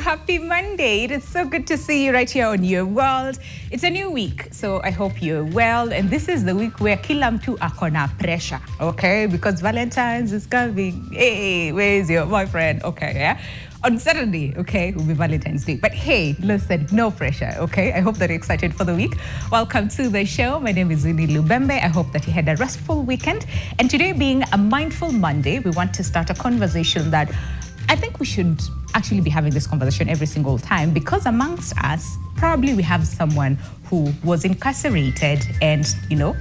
Happy Monday. It is so good to see you right here on Your World. It's a new week, so I hope you're well. And this is the week where kila mtu akona pressure, okay? Because Valentine's is coming. Hey, where's your boyfriend? Okay, yeah? On Saturday, okay, will be Valentine's Day. But hey, listen, no pressure, okay? I hope that you're excited for the week. Welcome to the show. My name is Winnie Lubembe. I hope that you had a restful weekend. And today being a Mindful Monday, we want to start a conversation that I think we should actually be having this conversation every single time, because amongst us, probably we have someone who was incarcerated and, you know,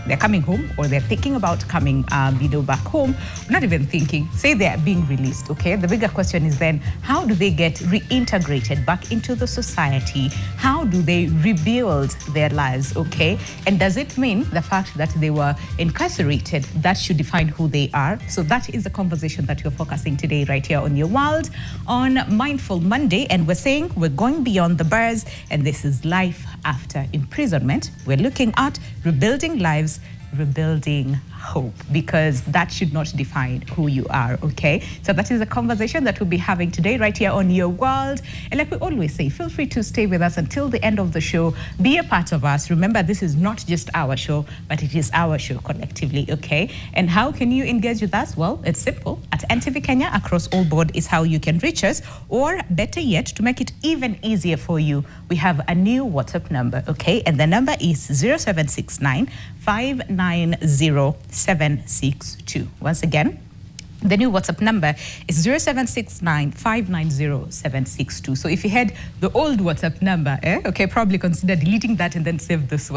they're coming home, or they're thinking about coming, back home. Not even thinking, say they're being released, okay? The bigger question is then, how do they get reintegrated back into the society? How do they rebuild their lives, okay? And does it mean the fact that they were incarcerated, that should define who they are? So that is the conversation that we're focusing today right here on Your World on Mindful Monday. And we're saying we're going beyond the bars, and this is life after imprisonment. We're looking at rebuilding lives, rebuilding hope, because that should not define who you are, okay? So that is a conversation that we'll be having today right here on Your World. And like we always say, feel free to stay with us until the end of the show. Be a part of us. Remember, this is not just our show, but it is our show collectively, okay? And how can you engage with us? Well, it's simple. At NTV Kenya, across all board is how you can reach us. Or better yet, to make it even easier for you, we have a new WhatsApp number, okay? And the number is 0769 590 762. Once again, the new WhatsApp number is 0769 590 762. So if you had the old WhatsApp number, okay, probably consider deleting that and then save this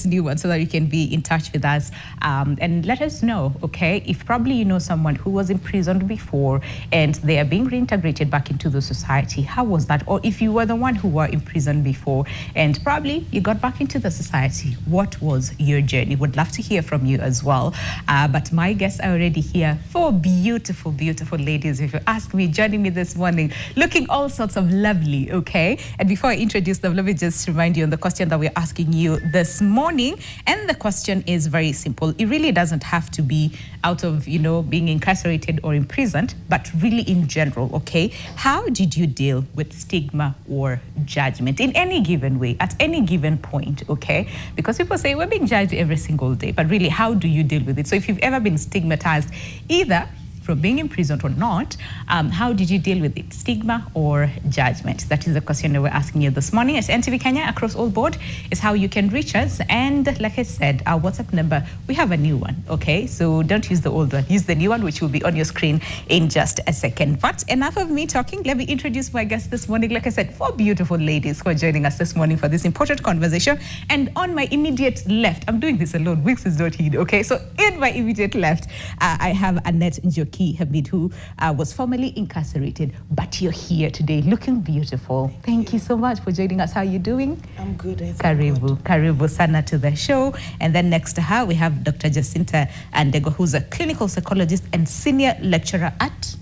new one, so that you can be in touch with us and let us know, okay, if probably you know someone who was imprisoned before and they are being reintegrated back into the society. How was that? Or if you were the one who were imprisoned before and probably you got back into the society, what was your journey? Would love to hear from you as well. But my guests are already here. Four beautiful, beautiful ladies, if you ask me, joining me this morning, looking all sorts of lovely, okay? And before I introduce them, let me just remind you on the question that we're asking you this morning. And the question is very simple. It really doesn't have to be out of, you know, being incarcerated or imprisoned, but really in general, okay? How did you deal with stigma or judgment in any given way, at any given point, okay? Because people say we're being judged every single day, but really, how do you deal with it? So if you've ever been stigmatized, either from being imprisoned or not, how did you deal with it? Stigma or judgment? That is the question that we're asking you this morning. At NTV Kenya, across all board, is how you can reach us. And like I said, our WhatsApp number, we have a new one, okay? So don't use the old one, use the new one, which will be on your screen in just a second. But enough of me talking. Let me introduce my guests this morning. Like I said, four beautiful ladies who are joining us this morning for this important conversation. And on my immediate left, I'm doing this alone, Wix is not here, okay? So in my immediate left, I have Annette Hamid, who was formerly incarcerated, but you're here today looking beautiful. Thank you so much for joining us. How are you doing? I'm good. Karibu sana to the show. And then next to her, we have Dr. Jacinta Andego, who's a clinical psychologist and senior lecturer at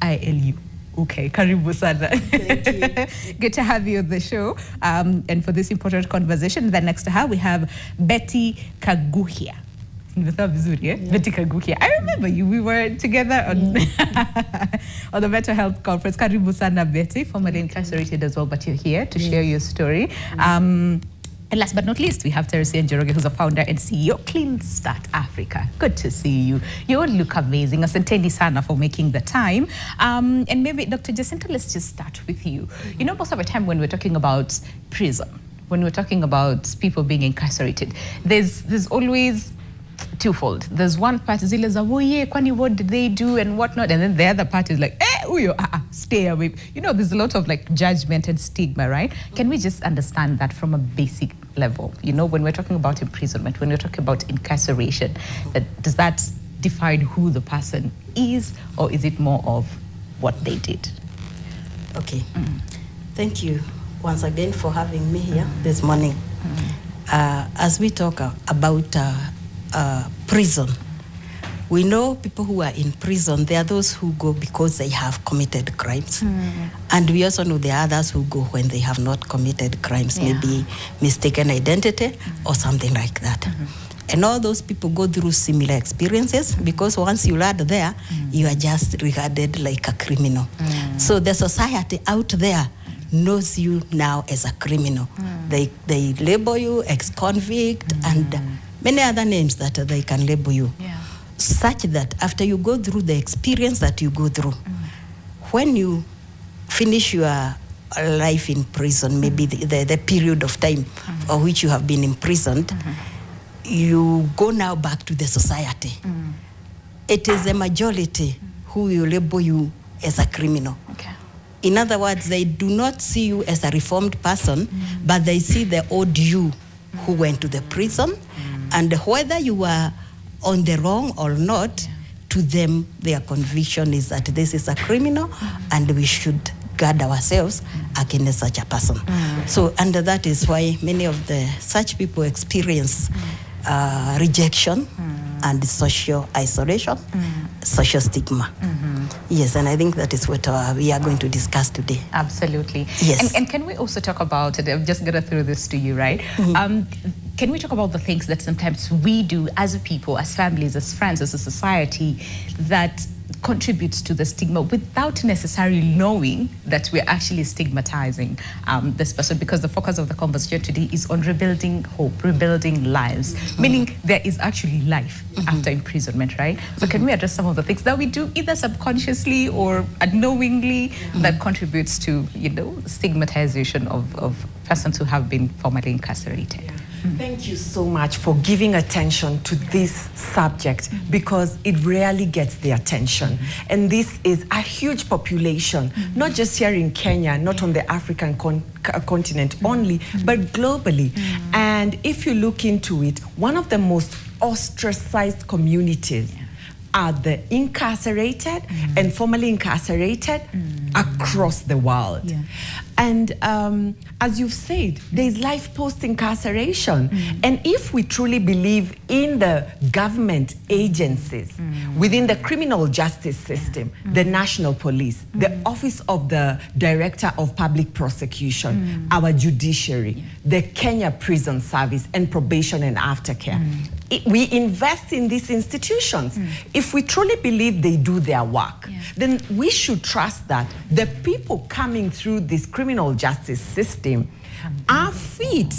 ILU. Okay, karibu sana. Thank you. Good to have you on the show. And for this important conversation, then next to her, we have Betty Kaguhia. Betty Kaguhia. I remember you. We were together on on the Mental Health Conference. Karibu sana, Betty, formerly incarcerated as well, but you're here to share your story. And last but not least, we have Teresia Njoroge, who's a founder and CEO of Clean Start Africa. Good to see you. You all look amazing. Asanteni sana for making the time. And maybe, Dr. Jacinta, let's just start with you. You know, most of the time when we're talking about prison, when we're talking about people being incarcerated, there's always twofold. There's one part, zile za, oh yeah, kwani what did they do and whatnot? And then the other part is like, uyo, stay away. You know, there's a lot of like judgment and stigma, right? Can we just understand that from a basic level? You know, when we're talking about imprisonment, when we're talking about incarceration, does that define who the person is, or is it more of what they did? Okay. Thank you once again for having me here this morning. As we talk about prison, we know people who are in prison, there are those who go because they have committed crimes. And we also know there are others who go when they have not committed crimes, maybe mistaken identity or something like that. And all those people go through similar experiences because once you land there, you are just regarded like a criminal. So the society out there knows you now as a criminal. They label you ex-convict and many other names that they can label you. Such that after you go through the experience that you go through, when you finish your life in prison, maybe the period of time for which you have been imprisoned, you go now back to the society. It is a majority who will label you as a criminal. In other words, they do not see you as a reformed person, but they see the old you who went to the prison, and whether you were on the wrong or not, to them, their conviction is that this is a criminal and we should guard ourselves against such a person. So, and that is why many of such people experience rejection and social isolation, social stigma. Yes, and I think that is what we are going to discuss today. Absolutely. Yes. And can we also talk about it? I'm just going to throw this to you, right? Can we talk about the things that sometimes we do as a people, as families, as friends, as a society that contributes to the stigma without necessarily knowing that we're actually stigmatizing this person? Because the focus of the conversation today is on rebuilding hope, rebuilding lives, meaning there is actually life after imprisonment, right? So can we address some of the things that we do either subconsciously or unknowingly that contributes to, stigmatization of persons who have been formerly incarcerated? Thank you so much for giving attention to this subject because it rarely gets the attention. And this is a huge population, not just here in Kenya, not on the African continent only, but globally. And if you look into it, one of the most ostracized communities are the incarcerated and formerly incarcerated across the world. And as you've said, there's life post-incarceration. And if we truly believe in the government agencies, within the criminal justice system, the National Police, the Office of the Director of Public Prosecution, our judiciary, the Kenya Prison Service, and probation and aftercare, we invest in these institutions. If we truly believe they do their work, then we should trust that the people coming through this criminal justice system are fit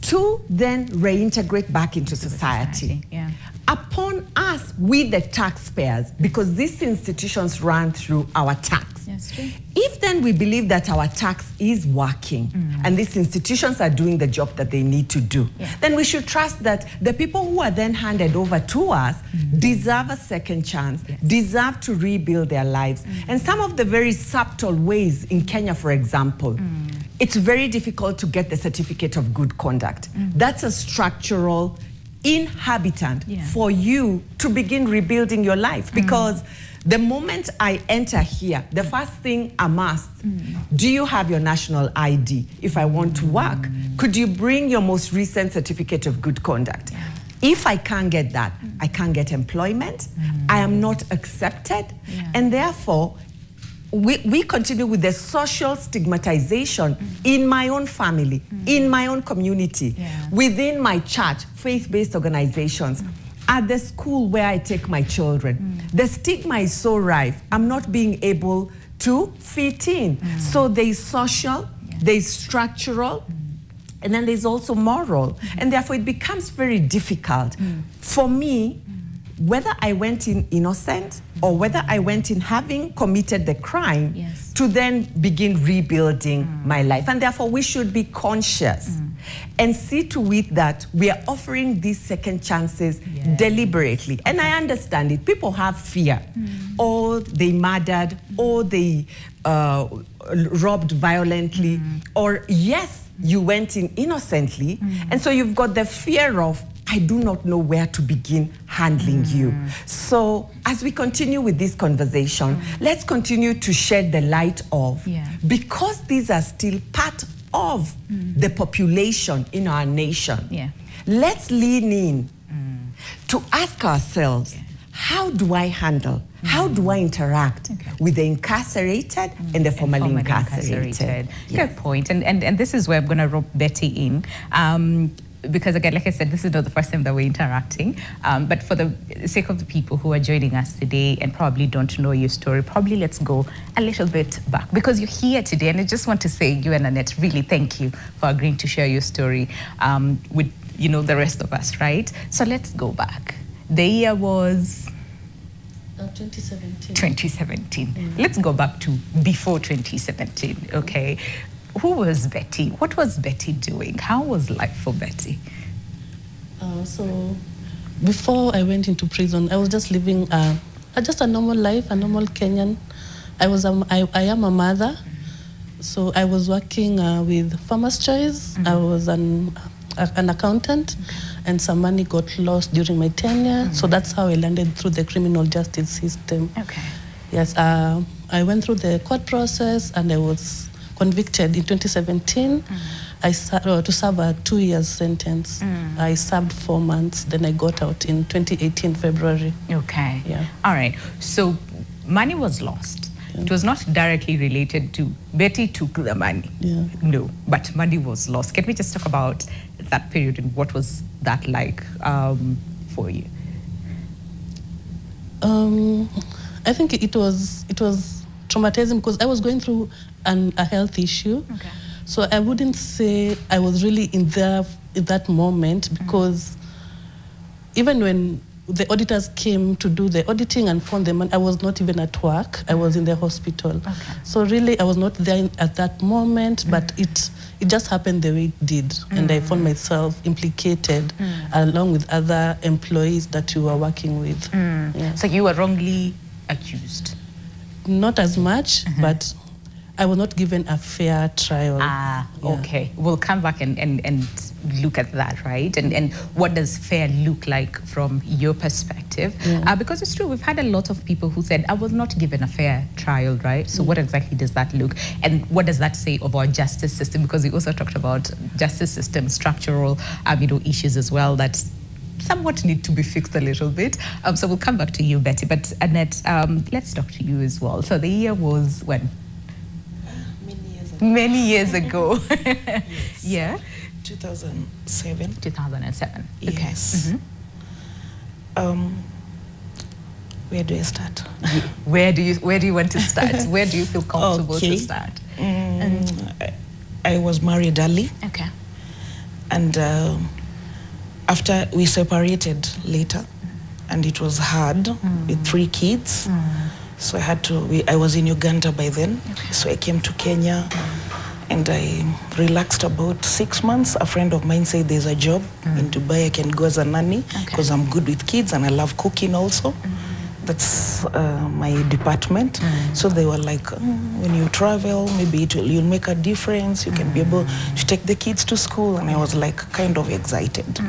to then reintegrate back into society. Upon us, we the taxpayers, because these institutions run through our tax. If then we believe that our tax is working and these institutions are doing the job that they need to do, then we should trust that the people who are then handed over to us deserve a second chance, deserve to rebuild their lives. And some of the very subtle ways in Kenya, for example, it's very difficult to get the certificate of good conduct. That's a structural inhabitant for you to begin rebuilding your life, because the moment I enter here, the first thing I'm asked, do you have your national ID? If I want to work, could you bring your most recent certificate of good conduct? If I can't get that, I can't get employment, I am not accepted, and therefore, we continue with the social stigmatization in my own family, in my own community, within my church, faith-based organizations, at the school where I take my children. The stigma is so rife, I'm not being able to fit in. So there's social, there's structural, and then there's also moral. And therefore it becomes very difficult for me, whether I went in innocent or whether I went in having committed the crime, to then begin rebuilding my life. And therefore we should be conscious and see to it that we are offering these second chances deliberately. And I understand it. People have fear. Or they murdered, or they robbed violently, or yes, you went in innocently. And so you've got the fear of, I do not know where to begin handling you. So as we continue with this conversation, let's continue to shed the light of, because these are still part of the population in our nation, let's lean in to ask ourselves, how do I handle, how do I interact with the incarcerated and the formerly incarcerated? Good point. And this is where I'm going to rope Betty in. because again, like I said, this is not the first time that we're interacting. But for the sake of the people who are joining us today and probably don't know your story, probably let's go a little bit back, because you're here today. And I just want to say, you and Annette, really thank you for agreeing to share your story with, the rest of us, right? So let's go back. The year was 2017. 2017. Let's go back to before 2017, okay? Who was Betty? What was Betty doing? How was life for Betty? So before I went into prison, I was just living just a normal life, a normal Kenyan. I am a mother, so I was working with Farmer's Choice. I was an accountant, and some money got lost during my tenure. So that's how I landed through the criminal justice system. Okay. Yes, I went through the court process, and I was convicted in 2017. To serve a 2 years sentence. I served 4 months, then I got out in 2018 February. Okay. Yeah. All right. So money was lost. It was not directly related to Betty took the money. Yeah. No, but money was lost. Can we just talk about that period and what was that like for you? I think it was traumatizing because I was going through a health issue. Okay. So I wouldn't say I was really in that moment, because even when the auditors came to do the auditing and found the money, I was not even at work. I was in the hospital. Okay. So really, I was not there at that moment, but it just happened the way it did. And I found myself implicated along with other employees that you were working with. Yeah. So you were wrongly accused? Not as much, but I was not given a fair trial. Okay. We'll come back and look at that, right? And what does fair look like from your perspective? Yeah. Because it's true, we've had a lot of people who said, I was not given a fair trial, right? So what exactly does that look? And what does that say of our justice system? Because we also talked about justice system, structural issues as well that somewhat need to be fixed a little bit. So we'll come back to you, Betty. But Annette, let's talk to you as well. So the year was when? Many years ago. Yes. Yeah. 2007. 2007. Okay. Yes. Where do I start? Where do you want to start? Where do you feel comfortable to Okay. start? I was married early, Okay. and after we separated later, and it was hard with 3 kids. So I was in Uganda by then. Okay. So I came to Kenya, and I relaxed about 6 months. A friend of mine said there's a job in Dubai. I can go as a nanny because I'm good with kids and I love cooking also. That's my department. So they were like, when you travel, maybe you'll make a difference. You can be able to take the kids to school. And I was like kind of excited.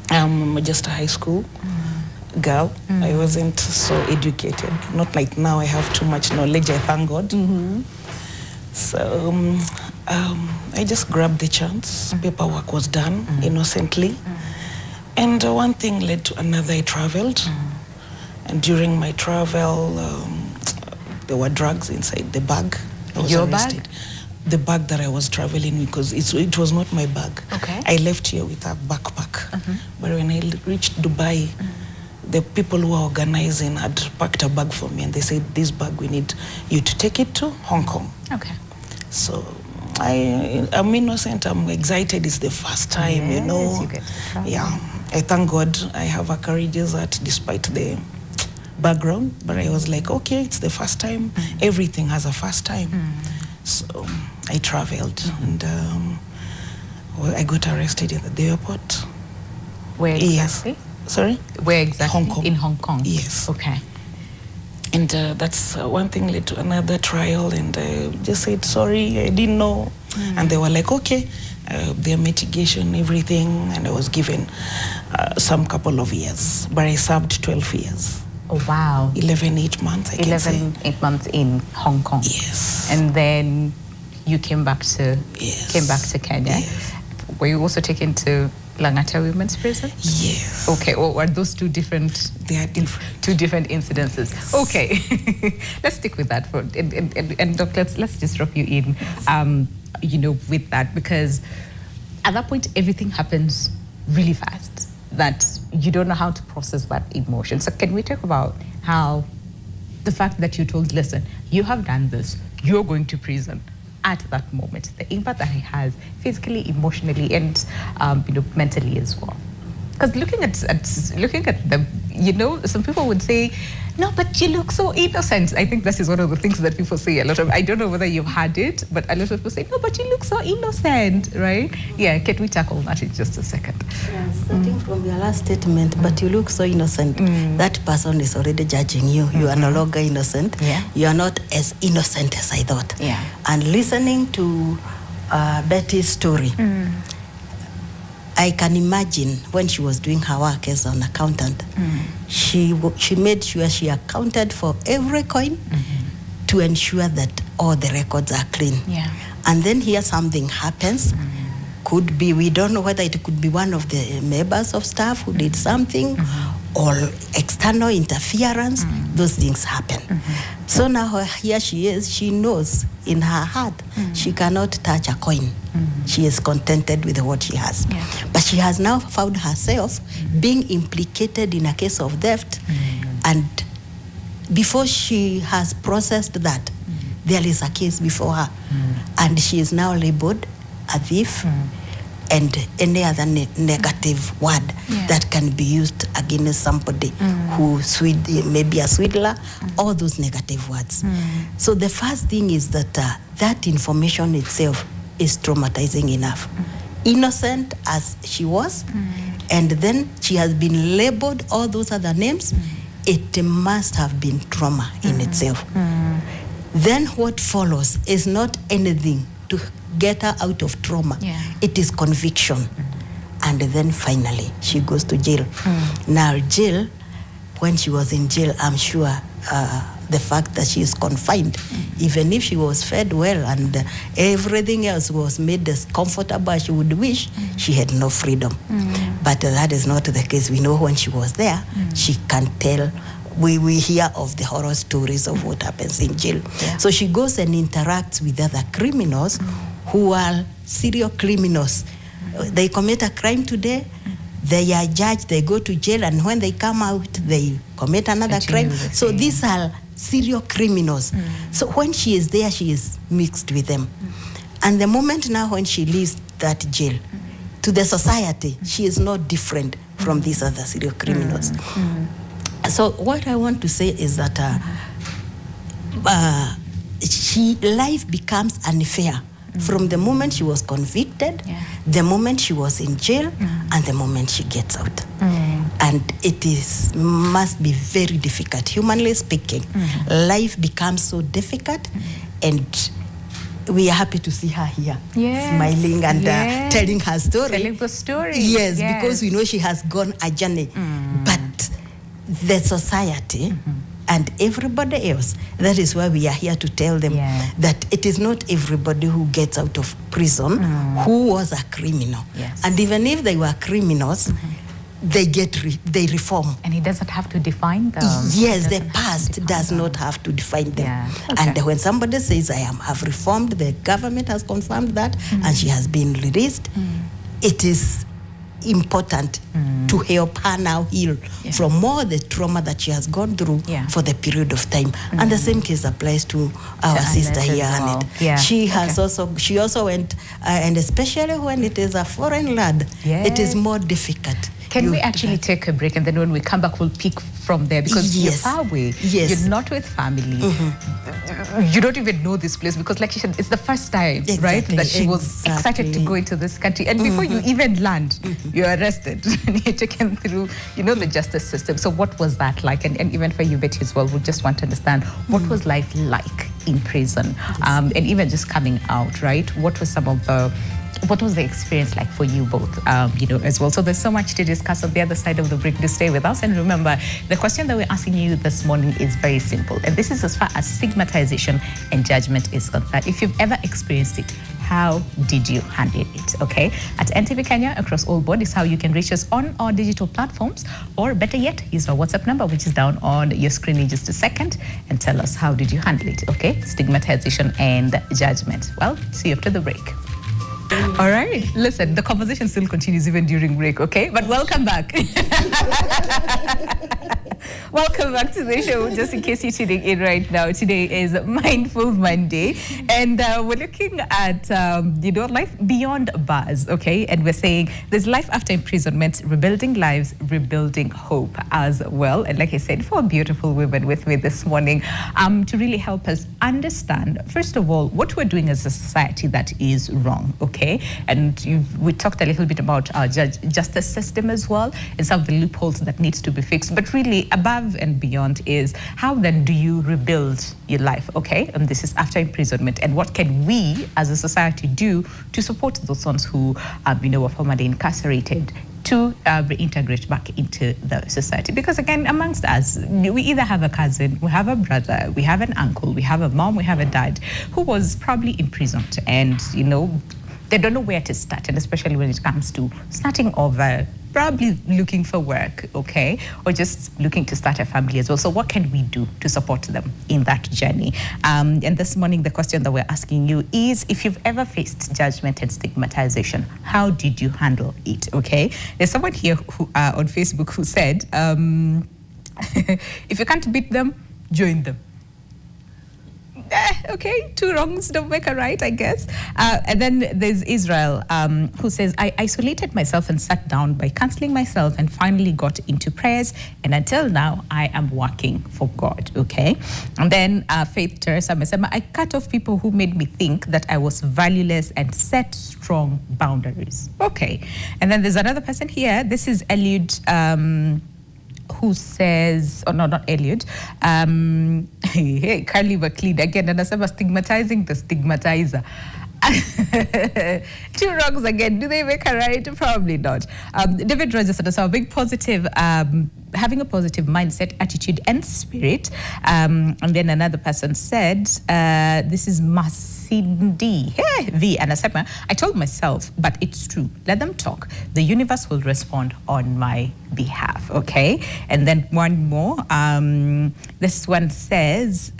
I'm just a high school girl. I wasn't so educated. Not like now I have too much knowledge, I thank God. So I just grabbed the chance. Paperwork was done innocently. And one thing led to another. I traveled. And during my travel, there were drugs inside the bag. I was Your arrested. bag? The bag that I was traveling with, because it was not my bag. Okay. I left here with a backpack. But when I reached Dubai, the people who were organizing had packed a bag for me, and they said, this bag, we need you to take it to Hong Kong. Okay. So I'm innocent, I'm excited, it's the first time, you know. Yes, you get to travel. Yeah, I thank God I have a courageous heart despite the background, but I was like, okay, it's the first time. Everything has a first time. So I traveled, and I got arrested at the airport. Where exactly? Yes. Sorry? Where exactly? Hong Kong. In Hong Kong. Yes. Okay. And that's one thing led to another trial, and I just said, sorry, I didn't know. And they were like, okay, their mitigation, everything, and I was given some couple of years. But I served 12 years. Oh, wow. 8 months, I can say. 8 months in Hong Kong. Yes. And then you came back to Kenya. Yes. Were you also taken to Langata Women's Prison? Yes. Okay, or are those two different? They are different. Two different incidences. Yes. Okay, let's stick with that. And Doc, let's just drop you in, with that, because at that point, everything happens really fast, that you don't know how to process that emotion. So can we talk about how the fact that you told, listen, you have done this, you're going to prison, at that moment, the impact that it has physically, emotionally, and mentally as well? Because looking at them, some people would say, no, but you look so innocent. I think that is one of the things that people say a lot of. I don't know whether you've had it, but a lot of people say, no, but you look so innocent, right? Yeah, can we tackle that in just a second? Yeah, starting from your last statement, but you look so innocent, that person is already judging you. You are no longer innocent. Yeah. You are not as innocent as I thought. Yeah. And listening to Betty's story, I can imagine when she was doing her work as an accountant, she made sure she accounted for every coin to ensure that all the records are clean. Yeah. And then here something happens. Could be, we don't know whether it could be one of the members of staff who did something or external interference. Those things happen. So now here she is, she knows in her heart she cannot touch a coin. She is contented with what she has. Yeah. But she has now found herself being implicated in a case of theft, and before she has processed that, there is a case before her, and she is now labeled a thief and any other negative word that can be used against somebody who maybe a swindler, all those negative words. So the first thing is that that information itself is traumatizing enough. Innocent as she was, and then she has been labeled all those other names, it must have been trauma in itself. Then what follows is not anything to get her out of trauma. It is conviction. And then finally, she goes to jail. Now, jail, when she was in jail, I'm sure the fact that she is confined, even if she was fed well and everything else was made as comfortable as she would wish, she had no freedom. But that is not the case. We know when she was there, she can tell. We hear of the horror stories of what happens in jail. So she goes and interacts with other criminals who are serial criminals. They commit a crime today, they are judged, they go to jail, and when they come out, they commit another crime. So these are serial criminals. So when she is there, she is mixed with them. And the moment now when she leaves that jail, to the society, she is not different from these other serial criminals. So what I want to say is that life becomes unfair from the moment she was convicted, the moment she was in jail, and the moment she gets out. And it must be very difficult, humanly speaking. Life becomes so difficult, and we are happy to see her here, smiling and telling her story. Telling the story. Yes, because we know she has gone a journey. But the society and everybody else, that is why we are here to tell them that it is not everybody who gets out of prison who was a criminal. And even if they were criminals, they reform. And it doesn't have to define them. Yes, the past does not have to define them. And when somebody says, I have reformed, the government has confirmed that, and she has been released, it is important to help her now heal from all the trauma that she has gone through for the period of time. And the same case applies to our sister here, Annette. She has she also went, and especially when it is a foreign land, it is more difficult. Can we actually take a break, and then when we come back, we'll pick from there, because you're far away. You're not with family. You don't even know this place, because like she said, it's the first time, right, that she was excited to go into this country. And before you even land, you're arrested and you're taken through, the justice system. So what was that like? And even for you, Betty, as well, we just want to understand, what was life like in prison? And even just coming out, right? What was the experience like for you both, as well? So there's so much to discuss on the other side of the break. To stay with us. And remember, the question that we're asking you this morning is very simple. And this is as far as stigmatization and judgment is concerned. If you've ever experienced it, how did you handle it? Okay. At NTV Kenya, across all board, is how you can reach us on our digital platforms, or better yet, use our WhatsApp number, which is down on your screen in just a second, and tell us, how did you handle it? Okay. Stigmatization and judgment. Well, see you after the break. All right. Listen, the conversation still continues even during break, okay? But welcome back. Welcome back to the show. Just in case you're tuning in right now, today is Mindful Monday, and we're looking at life beyond bars, okay? And we're saying there's life after imprisonment, rebuilding lives, rebuilding hope as well. And like I said, 4 beautiful women with me this morning to really help us understand, first of all, what we're doing as a society that is wrong, okay? And we talked a little bit about our justice system as well, and some of the loopholes that needs to be fixed. But really, above and beyond is how then do you rebuild your life, okay? And this is after imprisonment, and what can we as a society do to support those ones who were formerly incarcerated to reintegrate back into the society? Because again, amongst us, we either have a cousin, we have a brother, we have an uncle, we have a mom, we have a dad who was probably imprisoned, and they don't know where to start, and especially when it comes to starting over, probably looking for work, okay, or just looking to start a family as well. So what can we do to support them in that journey? And this morning, the question that we're asking you is, if you've ever faced judgment and stigmatization, how did you handle it, okay? There's someone here who, on Facebook who said, if you can't beat them, join them. Okay, 2 wrongs don't make a right, I guess. And then there's Israel, who says, I isolated myself and sat down by counseling myself and finally got into prayers. And until now, I am working for God, okay? And then Faith Teresa Mesema, I cut off people who made me think that I was valueless and set strong boundaries. Okay. And then there's another person here. This is Eliud, who says, oh no, not Eliud, hey, Carly McLean again, and I'm stigmatizing the stigmatizer. 2 wrongs again. Do they make a right? Probably not. David Rogers said, so being positive, having a positive mindset, attitude, and spirit. And then another person said, this is Masindi. Hey, V. And I told myself, but it's true. Let them talk. The universe will respond on my behalf. Okay. And then one more. This one says,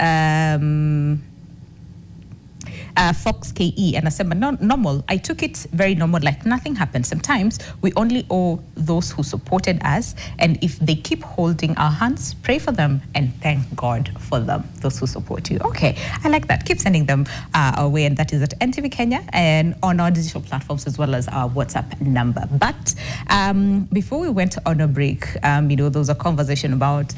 Fox KE, and I said, but normal. I took it very normal, like nothing happened. Sometimes we only owe those who supported us, and if they keep holding our hands, pray for them and thank God for them, those who support you. Okay, I like that. Keep sending them our way, and that is at NTV Kenya and on our digital platforms as well as our WhatsApp number. But before we went on a break, there was a conversation about,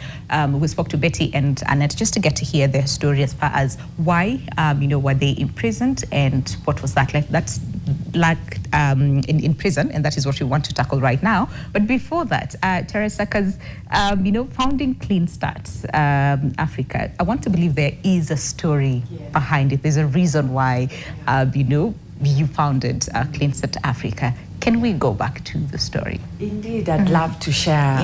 we spoke to Betty and Annette just to get to hear their story as far as why, were they imprisoned and what was that like? That's like in prison, and that is what we want to tackle right now. But before that, Teresa, because founding Clean Start Africa, I want to believe there is a story behind it. There's a reason why you founded Clean Start Africa. Can we go back to the story? Indeed, I'd love to share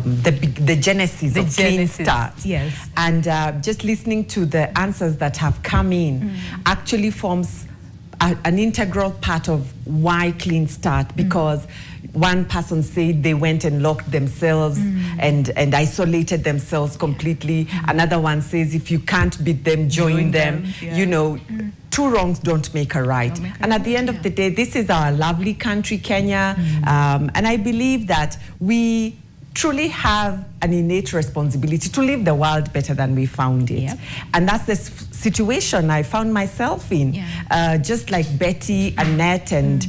the genesis of Clean Start. Yes. And just listening to the answers that have come in actually forms an integral part of why Clean Start, because one person said they went and locked themselves and isolated themselves completely. Another one says if you can't beat them, join them. Yeah. 2 wrongs don't make a right. And at the end of the day, this is our lovely country, Kenya. And I believe that we truly have an innate responsibility to leave the world better than we found it. Yep. And that's the situation I found myself in. Yeah. Just like Betty, Annette, and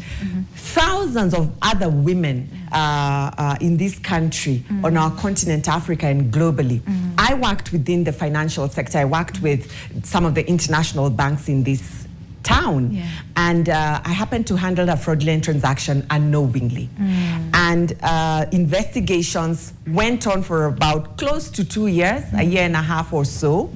thousands of other women in this country, on our continent, Africa, and globally. I worked within the financial sector. I worked with some of the international banks in this town, and I happened to handle a fraudulent transaction unknowingly. And investigations went on for about close to 2 years, a year and a half or so.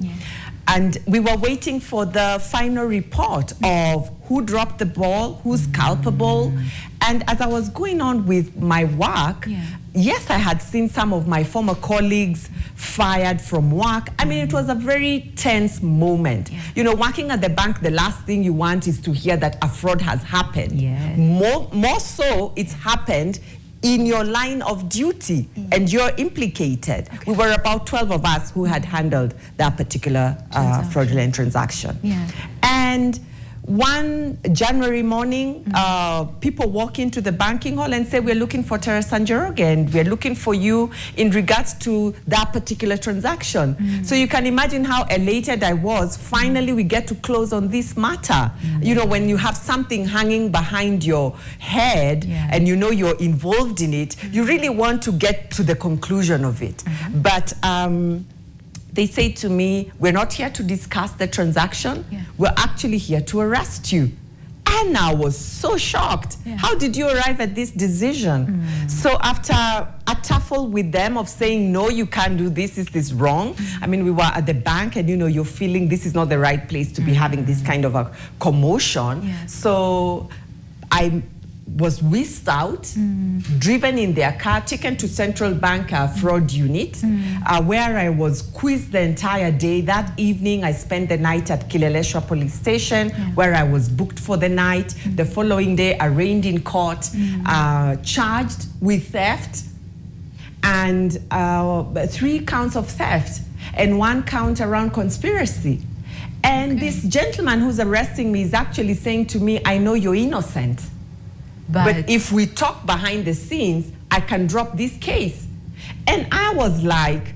And we were waiting for the final report of who dropped the ball, who's culpable. And as I was going on with my work, yes, I had seen some of my former colleagues fired from work. I mean, it was a very tense moment. Working at the bank, the last thing you want is to hear that a fraud has happened. More so, it's happened in your line of duty and you're implicated. We were about 12 of us who had handled that particular fraudulent transaction. And one January morning, people walk into the banking hall and say, we're looking for Teresa Njoroge and we're looking for you in regards to that particular transaction. So you can imagine how elated I was. Finally, we get to close on this matter. You know, when you have something hanging behind your head and you know you're involved in it, you really want to get to the conclusion of it. But they say to me, we're not here to discuss the transaction. We're actually here to arrest you. And I was so shocked. How did you arrive at this decision? So after a tuffle with them of saying, no, you can't do this, is this wrong? I mean, we were at the bank and, you know, you're feeling this is not the right place to be having this kind of a commotion. So I was whisked out, driven in their car, taken to Central Bank fraud unit, where I was quizzed the entire day. That evening, I spent the night at Kileleshwa police station, where I was booked for the night. The following day, arraigned in court, charged with theft, and 3 counts of theft, and 1 count around conspiracy. And this gentleman who's arresting me is actually saying to me, I know you're innocent. But if we talk behind the scenes, I can drop this case. And I was like,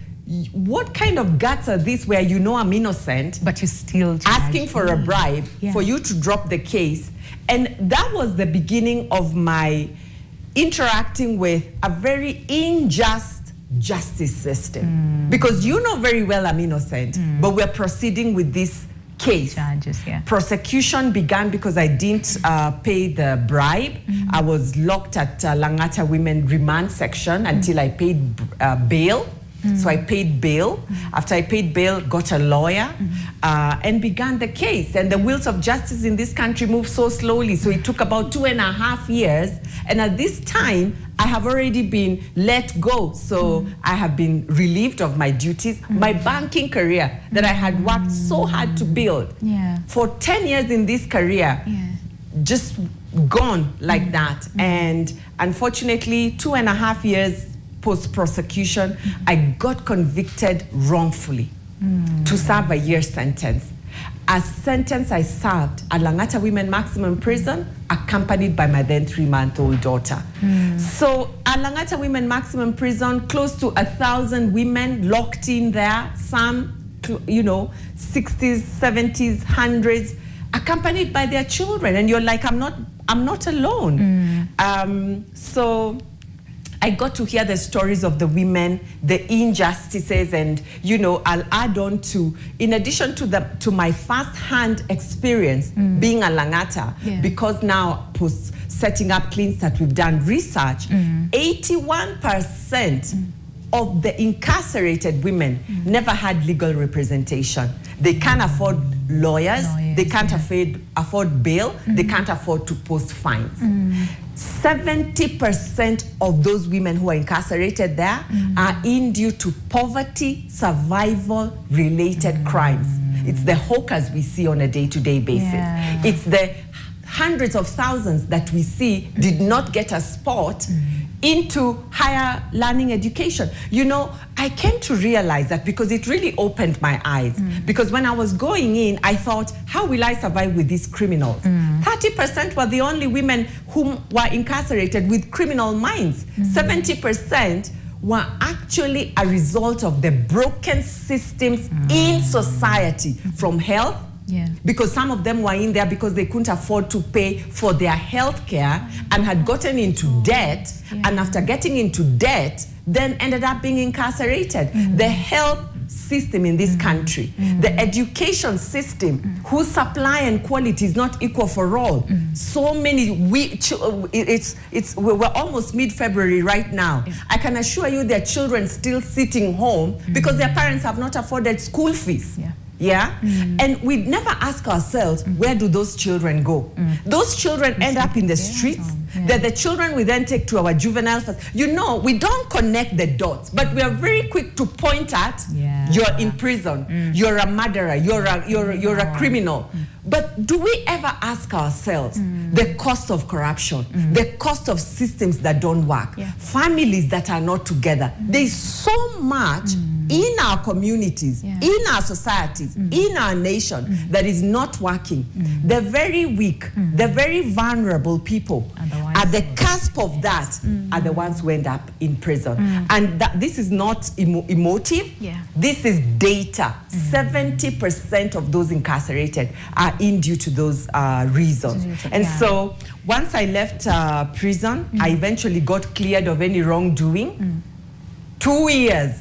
what kind of guts are these where you know I'm innocent, but you still asking for a bribe for you to drop the case? And that was the beginning of my interacting with a very unjust justice system. Because you know very well I'm innocent, but we're proceeding with this case. Prosecution began because I didn't pay the bribe. I was locked at Langata Women Remand Section until I paid bail. So I paid bail. After I paid bail, got a lawyer and began the case. And the wheels of justice in this country move so slowly. So it took about 2.5 years. And at this time, I have already been let go. So I have been relieved of my duties. My banking career that I had worked so hard to build for 10 years in this career, just gone like that. And unfortunately, 2.5 years post-prosecution, I got convicted wrongfully to serve a year sentence. A sentence I served at Langata Women Maximum Prison, accompanied by my then 3-month-old daughter. So at Langata Women Maximum Prison, close to 1,000 women locked in there, some, you know, 60s, 70s, 100s, accompanied by their children. And you're like, I'm not alone. So I got to hear the stories of the women, the injustices, and, you know, I'll add on to, in addition to my first-hand experience being a Langata, because now post setting up Clean Start, we've done research, 81% of the incarcerated women never had legal representation. They can't afford lawyers, they can't afford bail, they can't afford to post fines. 70% of those women who are incarcerated there are in due to poverty, survival-related crimes. It's the hawkers we see on a day-to-day basis. It's the hundreds of thousands that we see did not get a spot into higher learning education. You know, I came to realize that because it really opened my eyes. Because when I was going in, I thought, how will I survive with these criminals? 30% were the only women who were incarcerated with criminal minds. 70% were actually a result of the broken systems in society, from health, because some of them were in there because they couldn't afford to pay for their health care and had gotten into debt, and after getting into debt, then ended up being incarcerated. The health system in this country, the education system, whose supply and quality is not equal for all. So many, we're almost mid-February right now. I can assure you there are children still sitting home because their parents have not afforded school fees. And we never ask ourselves, where do those children go? Those children end up in the streets. They're the children we then take to our juvenile facility. You know, we don't connect the dots, but we are very quick to point at, you're in prison, you're a murderer, you're a criminal. But do we ever ask ourselves the cost of corruption, the cost of systems that don't work, families that are not together? There's so much in our communities, in our societies, in our nation that is not working. The very weak, the very vulnerable people at the cusp of that are the ones who end up in prison. And this is not emotive. This is data. 70% of those incarcerated are in due to those reasons. And so once I left prison, I eventually got cleared of any wrongdoing. 2 years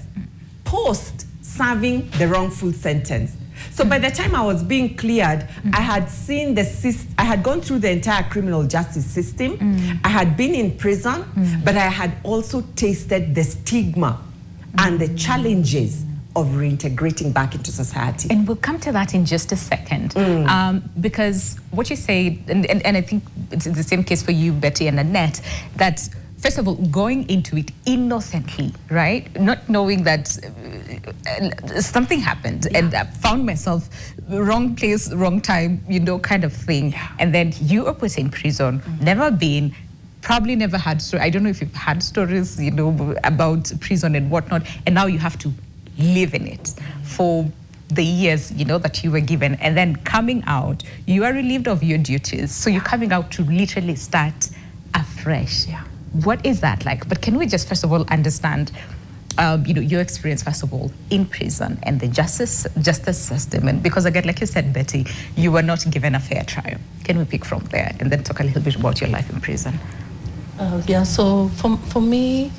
post serving the wrongful sentence. So by the time I was being cleared, I had seen I had gone through the entire criminal justice system. I had been in prison, but I had also tasted the stigma and the challenges of reintegrating back into society. And we'll come to that in just a second. Because what you say, and I think it's the same case for you, Betty and Annette, that first of all, going into it innocently, right? Not knowing that something happened and I found myself wrong place, wrong time, kind of thing. And then you are put in prison, never been, probably never had, I don't know if you've had stories, about prison and whatnot, and now you have to live in it for the years, that you were given. And then coming out, you are relieved of your duties. So you're coming out to literally start afresh. What is that like? But can we just first of all understand, your experience first of all in prison and the justice system? And because again, like you said, Betty, you were not given a fair trial. Can we pick from there and then talk a little bit about your life in prison? So for me,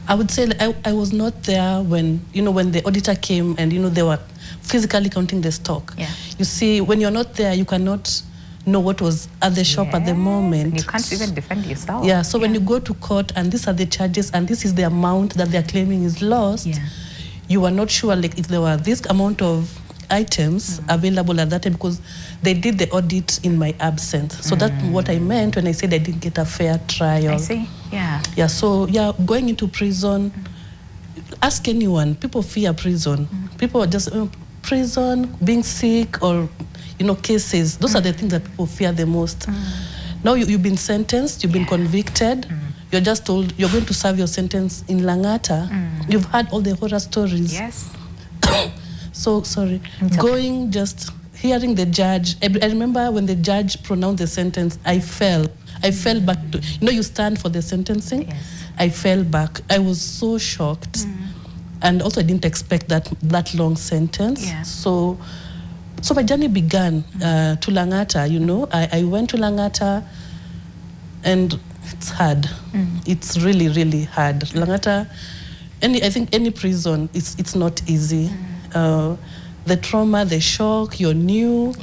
I would say that I was not there when the auditor came and they were physically counting the stock. You see, when you're not there, you cannot know what was at the shop at the moment. And you can't even defend yourself. So when you go to court and these are the charges and this is the amount that they're claiming is lost, you are not sure like if there were this amount of items available at that time because they did the audit in my absence. So that's what I meant when I said I didn't get a fair trial. I see. So going into prison, ask anyone. People fear prison. People are just prison, being sick, or cases. Those are the things that people fear the most. Now you've been sentenced, you've been convicted. You're just told you're going to serve your sentence in Langata. You've heard all the horror stories. So sorry. Going, just hearing the judge. I remember when the judge pronounced the sentence, I fell back to, you stand for the sentencing. I fell back. I was so shocked. And also I didn't expect that long sentence. So my journey began to Langata, I went to Langata and it's hard. It's really, really hard. Langata, I think any prison, it's not easy. The trauma, the shock, you're new.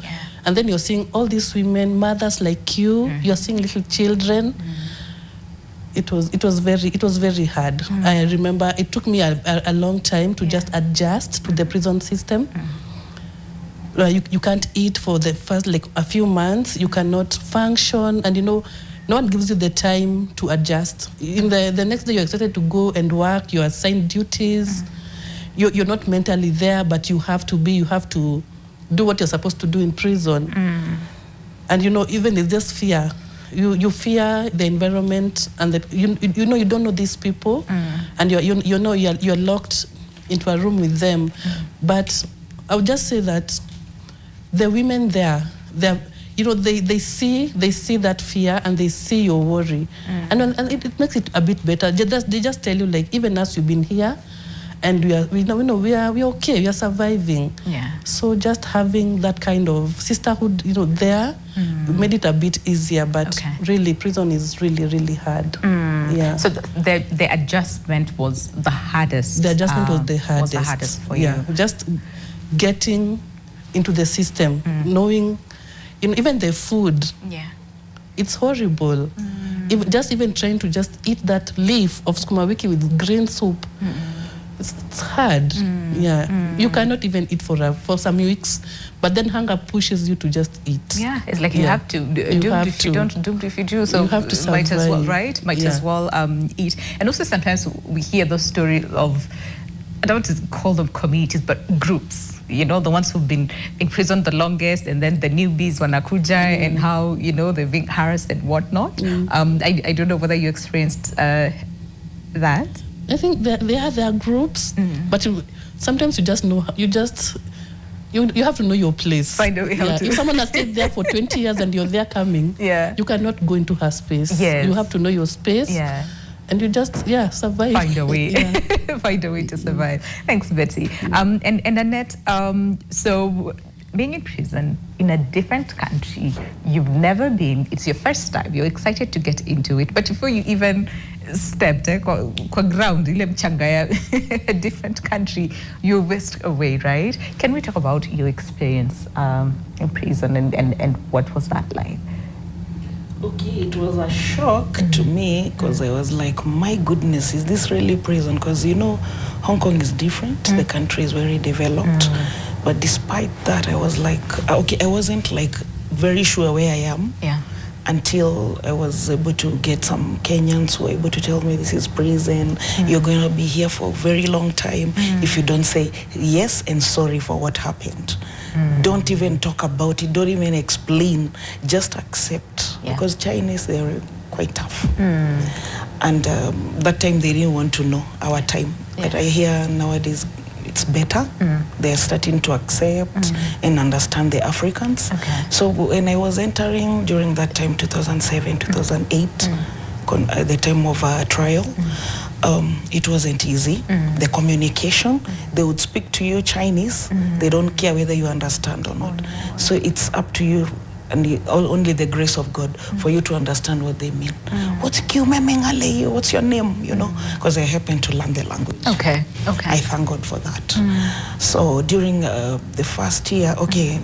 And then you're seeing all these women, mothers like you, you're seeing little children. It was very hard. I remember it took me a long time to just adjust to the prison system. You can't eat for the first a few months. You cannot function, and no one gives you the time to adjust. In the next day, you're expected to go and work. You're assigned duties. You're not mentally there, but you have to be. You have to do what you're supposed to do in prison. And even it's just fear. You fear the environment, and that you don't know these people, and you're locked into a room with them. But I would just say that the women there, they see that fear and they see your worry, and it makes it a bit better. They just tell you even us, you've been here, and we're okay, we are surviving. So just having that kind of sisterhood, there, made it a bit easier. But really, prison is really, really hard. So the adjustment was the hardest. The adjustment was the hardest. Was the hardest for you. Just getting into the system, knowing, even the food. It's horrible. Even trying to just eat that leaf of sukuma wiki with green soup. It's hard. You cannot even eat for some weeks, but then hunger pushes you to just eat. It's like you have to. Doomed if you don't, doomed if you do. So you have to survive. Might as well, right? Might as well eat. And also sometimes we hear the story of, I don't want to call them communities, but groups, the ones who've been imprisoned the longest, and then the newbies wanakuja, and how, they're being harassed and whatnot. I don't know whether you experienced that. I think there are groups, but sometimes you just know, you have to know your place. Find a way how to. If someone has stayed there for 20 years and you're there coming, you cannot go into her space. Yes. You have to know your space. Yeah. And you just, survive. Find a way. Find a way to survive. Thanks, Betty. And Annette, so being in prison in a different country, you've never been, it's your first time, you're excited to get into it, but before you even stepped kwa ground, ile mchanga ya a different country, you whisked away, right? Can we talk about your experience in prison and what was that like? Okay, it was a shock to me because I was like, my goodness, is this really prison? Because, Hong Kong is different. The country is very developed. But despite that, I was like, okay, I wasn't like very sure where I am. Yeah. Until I was able to get some Kenyans who were able to tell me this is prison. You're going to be here for a very long time if you don't say yes and sorry for what happened. Don't even talk about it. Don't even explain. Just accept. Yeah. Because Chinese, they're quite tough. And that time they didn't want to know our time. Yeah. But I hear nowadays it's better. They're starting to accept and understand the Africans. Okay. So when I was entering during that time, 2007, 2008, at the time of trial, it wasn't easy. The communication, they would speak to you Chinese. They don't care whether you understand or not. So it's up to you and only the grace of God for you to understand what they mean. What's your name? Because I happened to learn the language. Okay. I thank God for that. So during the first year,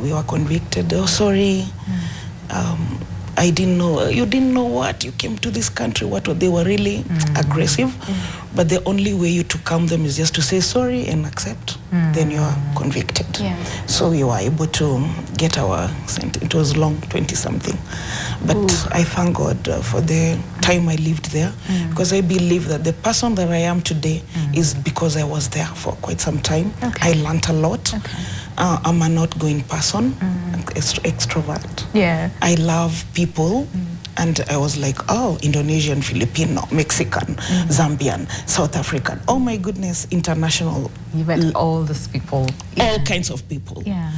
we were convicted. Oh, sorry. I didn't know. You didn't know what? You came to this country. They were really aggressive. But the only way to calm them is just to say sorry and accept. Then you are convicted. Yeah. So we were able to get our sentence. It was long, 20-something. But I thank God for the time I lived there. Because I believe that the person that I am today is because I was there for quite some time. Okay. I learned a lot. Okay. I'm an outgoing person, extrovert. Yeah. I love people. And I was like, Indonesian, Filipino, Mexican, Zambian, South African. Oh my goodness, international. You met all these people. All kinds of people. Yeah.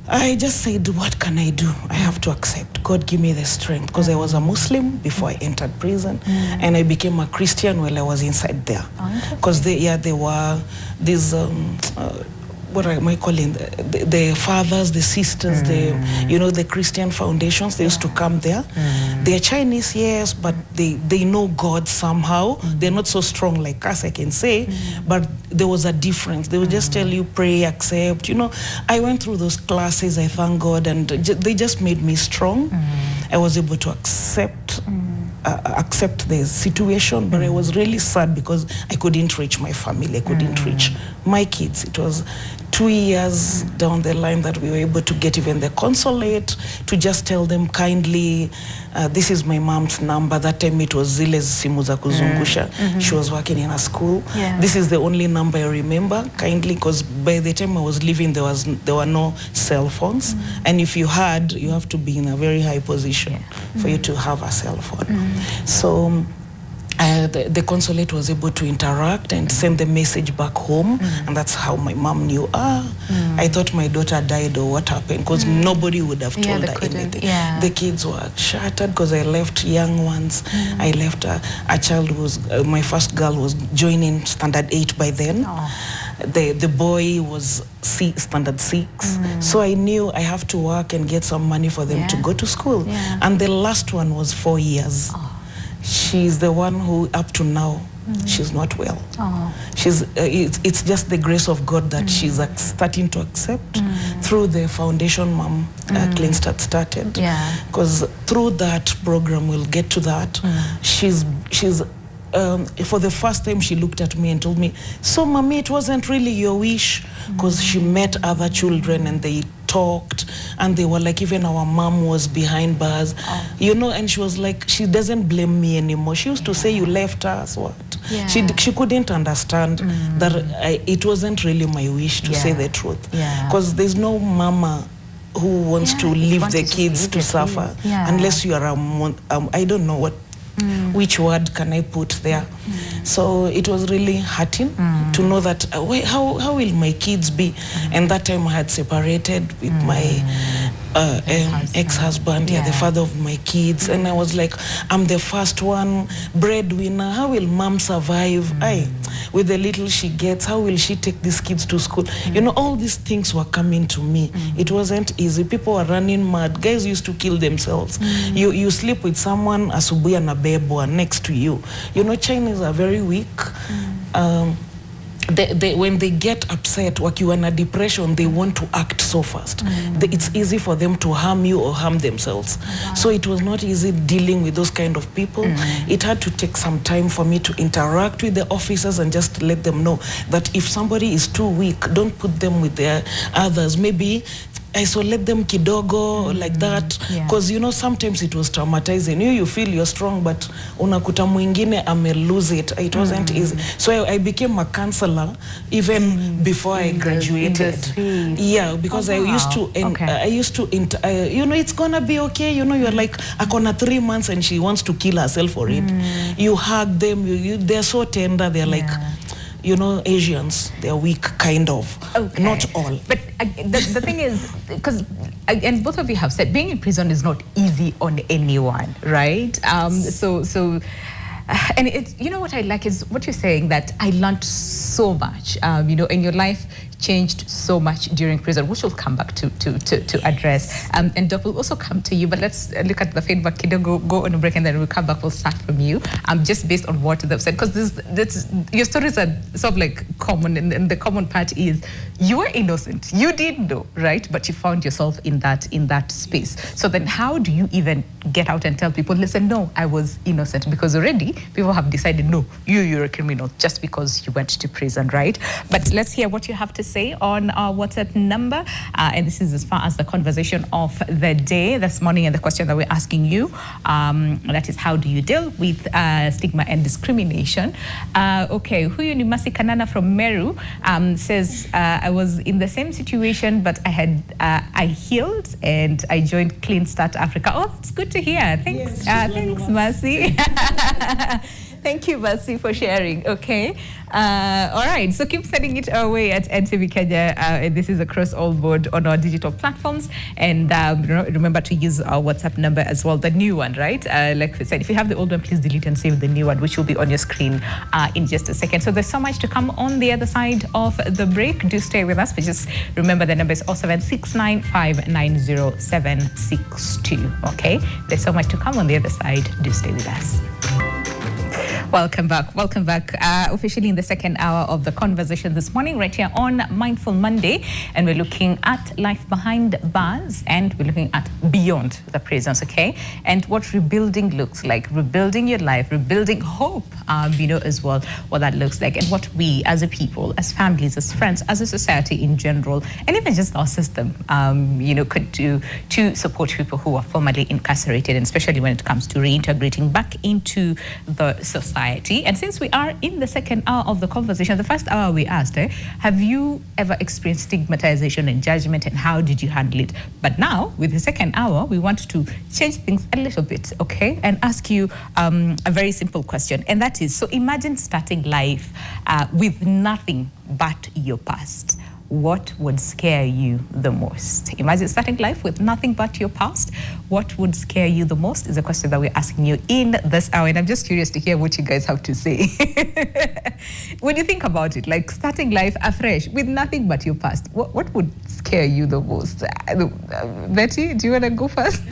I just said, what can I do? I have to accept. God give me the strength. Because I was a Muslim before I entered prison. And I became a Christian while I was inside there. Because there were these... what am I calling the fathers, the sisters, the Christian foundations, they used to come there. They're Chinese, yes, but they know God somehow. They're not so strong like us, I can say, but there was a difference. They would just tell you, pray, accept. I went through those classes, I thank God, and they just made me strong. I was able to accept the situation, but I was really sad because I couldn't reach my family. I couldn't reach my kids. It was 2 years down the line that we were able to get even the consulate to just tell them kindly, this is my mom's number. That time it was Zile's simu za kuzungusha. She was working in a school. Yeah. This is the only number I remember, kindly, because by the time I was leaving, there were no cell phones. And if you had, you have to be in a very high position for you to have a cell phone. So the consulate was able to interact and send the message back home, and that's how my mom knew, I thought my daughter died or what happened, because nobody would have told her anything. Yeah. The kids were shattered because I left young ones. I left a child who was, my first girl was joining standard 8 by then. The boy was standard 6. So I knew I have to work and get some money for them to go to school. Yeah. And the last one was 4 years. She's the one who, up to now, she's not well. It's just the grace of God that she's starting to accept through the foundation Mom Clean Start started. Because through that program, we'll get to that. She's for the first time, she looked at me and told me, so Mommy, it wasn't really your wish, because she met other children and they talked, and they were like, even our mom was behind bars, and she was like, she doesn't blame me anymore. She used to say, you left us, what? Yeah. She couldn't understand that it wasn't really my wish to say the truth. Because there's no mama who wants to leave the kids to suffer unless you are I don't know what which word can I put there. So it was really hurting to know that how will my kids be? And that time I had separated with my ex-husband, the father of my kids, and I was like, I'm the first one, breadwinner. How will mom survive? With the little she gets, how will she take these kids to school? You know, all these things were coming to me. It wasn't easy. People were running mad. Guys used to kill themselves. You sleep with someone, asubuhi anabebwa next to you. You know, Chinese are very weak. When they get upset, wakiwa na depression, they want to act so fast. It's easy for them to harm you or harm themselves. So it was not easy dealing with those kind of people. It had to take some time for me to interact with the officers and just let them know that if somebody is too weak, don't put them with their others. Maybe isolate them kidogo, like that, because you know, sometimes it was traumatizing. You feel you're strong, but unakuta mwingine ame lose it. It wasn't easy. So I became a counselor even before I graduated. Yeah, because I used to you know, it's gonna be okay. You know, you're like, akona 3 months and she wants to kill herself for it. You hug them, they're so tender, they're like, you know, Asians, they're weak, kind of. Not all. But the thing is, because, and both of you have said, being in prison is not easy on anyone, right? And it's, you know, what I like is what you're saying, that I learned so much, you know, in your life changed so much during prison, which we'll come back to address. And Doc will also come to you, but let's look at the feedback. Kido, go on a break, and then we'll come back. We'll start from you, just based on what they've said, because your stories are sort of like common, and the common part is you were innocent, you didn't know, right? But you found yourself in that space. So then, how do you even get out and tell people, listen, no, I was innocent? Because already people have decided, no, you're a criminal just because you went to prison, right? But let's hear what you have to say on our WhatsApp number. And this is as far as the conversation of the day this morning, and the question that we're asking you, that is, how do you deal with stigma and discrimination? Okay, huyu ni Masi Kanana from Meru says, I was in the same situation, but I healed and I joined Clean Start Africa. Oh, that's good to hear. Thanks, thanks, Masi. Thank you, Masi, for sharing. Okay. All right. So keep sending it our way at NTV Kenya. This is across all board on our digital platforms. And remember to use our WhatsApp number as well, the new one, right? Like we said, if you have the old one, please delete and save the new one, which will be on your screen in just a second. So there's so much to come on the other side of the break. Do stay with us. But just remember the number is 0769590762. Okay. There's so much to come on the other side. Do stay with us. Welcome back. Welcome back. Officially in the second hour of the conversation this morning, right here on Mindful Monday. And we're looking at life behind bars, and we're looking at beyond the prisons, okay? And what rebuilding looks like, rebuilding your life, rebuilding hope, as well, what that looks like, and what we as a people, as families, as friends, as a society in general, and even just our system, could do to support people who are formerly incarcerated, and especially when it comes to reintegrating back into the society. And since we are in the second hour of the conversation, the first hour we asked, have you ever experienced stigmatization and judgment, and how did you handle it? But now, with the second hour, we want to change things a little bit, okay? And ask you a very simple question, and that is, so imagine starting life with nothing but your past. What would scare you the most? Imagine starting life with nothing but your past. What would scare you the most is a question that we're asking you in this hour. And I'm just curious to hear what you guys have to say. When you think about it, like starting life afresh with nothing but your past, what would scare you the most? Betty, do you want to go first?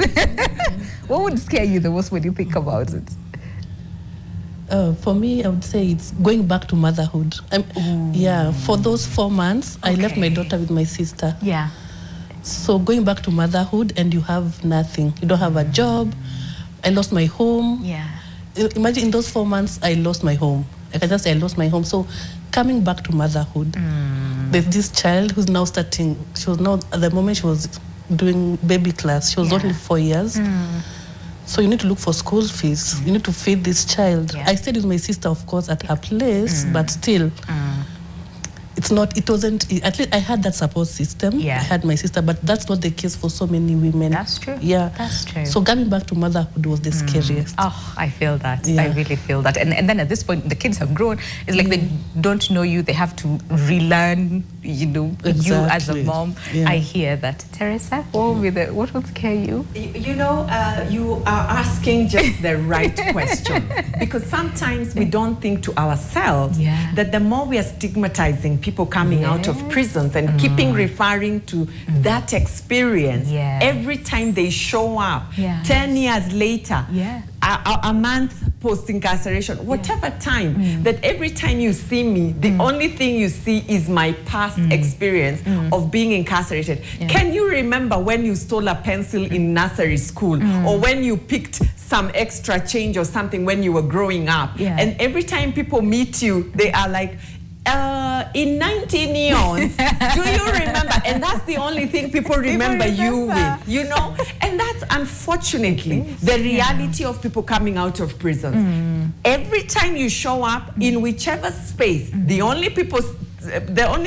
What would scare you the most when you think about it? For me, I would say it's going back to motherhood. Yeah, for those 4 months, I left my daughter with my sister. Yeah. So going back to motherhood, and you have nothing. You don't have a job. I lost my home. Yeah. Imagine in those 4 months, I lost my home. I can just say I lost my home. So coming back to motherhood, there's this child who's now starting. She was now, at the moment she was doing baby class. She was only 4 years. So you need to look for school fees. You need to feed this child. Yeah. I stayed with my sister, of course, at her place, but still, it's not. It wasn't. At least I had that support system. Yeah. I had my sister, but that's not the case for so many women. That's true. Yeah, That's true. So coming back to motherhood was the scariest. Oh, I feel that. Yeah. I really feel that. And then at this point, the kids have grown. It's like they don't know you. They have to relearn, you as a Exactly. mom. Yeah. I hear that. Teresa, what would scare you? You are asking just the right question, because sometimes we don't think to ourselves that the more we are stigmatizing people coming out of prisons and keeping referring to that experience every time they show up, 10 years later, a month post-incarceration, whatever time, that every time you see me, the only thing you see is my past experience of being incarcerated. Can you remember when you stole a pencil in nursery school, or when you picked some extra change or something when you were growing up? And every time people meet you, they are like, in 19 years, do you remember? And that's the only thing people remember you with, And that's unfortunately the reality of people coming out of prisons. Every time you show up in whichever space, the only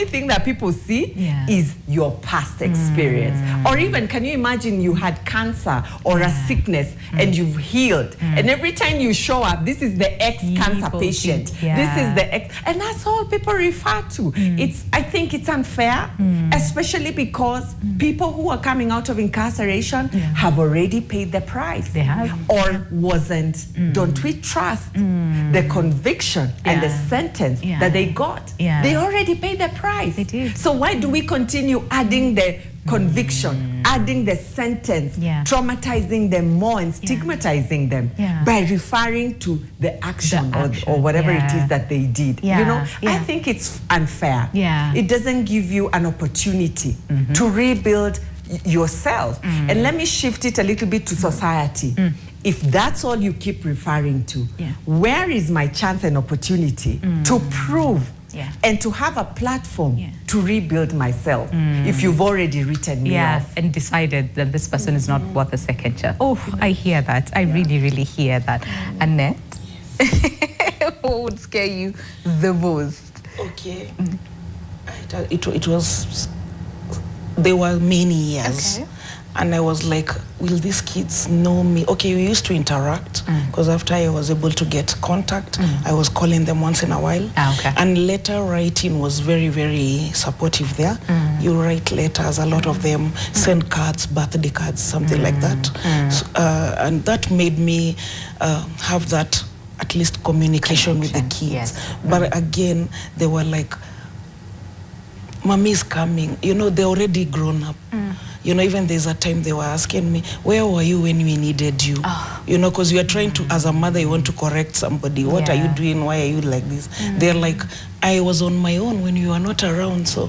thing that people see is your past experience. Or even, can you imagine you had cancer or a sickness and you've healed, and every time you show up, this is the ex-cancer patient. This is the ex, and that's all people refer to. I think it's unfair, especially because people who are coming out of incarceration have already paid the price. They have. Or wasn't. Don't we trust the conviction and the sentence that they got? They already paid the price. They did. So why do we continue adding the conviction, adding the sentence, traumatizing them more and stigmatizing them by referring to the action, or whatever it is that they did? I think it's unfair. It doesn't give you an opportunity to rebuild yourself. And let me shift it a little bit to society. If that's all you keep referring to, where is my chance and opportunity to prove and to have a platform to rebuild myself if you've already written me off? And decided that this person is not worth a second chance. Oh, I hear that. I really, really hear that. Annette, what would scare you the most? Okay. It was, there were many years. And I was like, will these kids know me? Okay, we used to interact, because after I was able to get contact, I was calling them once in a while. And letter writing was very, very supportive there. You write letters, a lot of them, send cards, birthday cards, something like that. So, and that made me have that, at least, communication with the kids. But again, they were like, Mommy's coming. They're already grown up. Even there's a time they were asking me, where were you when we needed you? Because you are trying to, as a mother, you want to correct somebody. What are you doing? Why are you like this? They're like, I was on my own when you are not around, so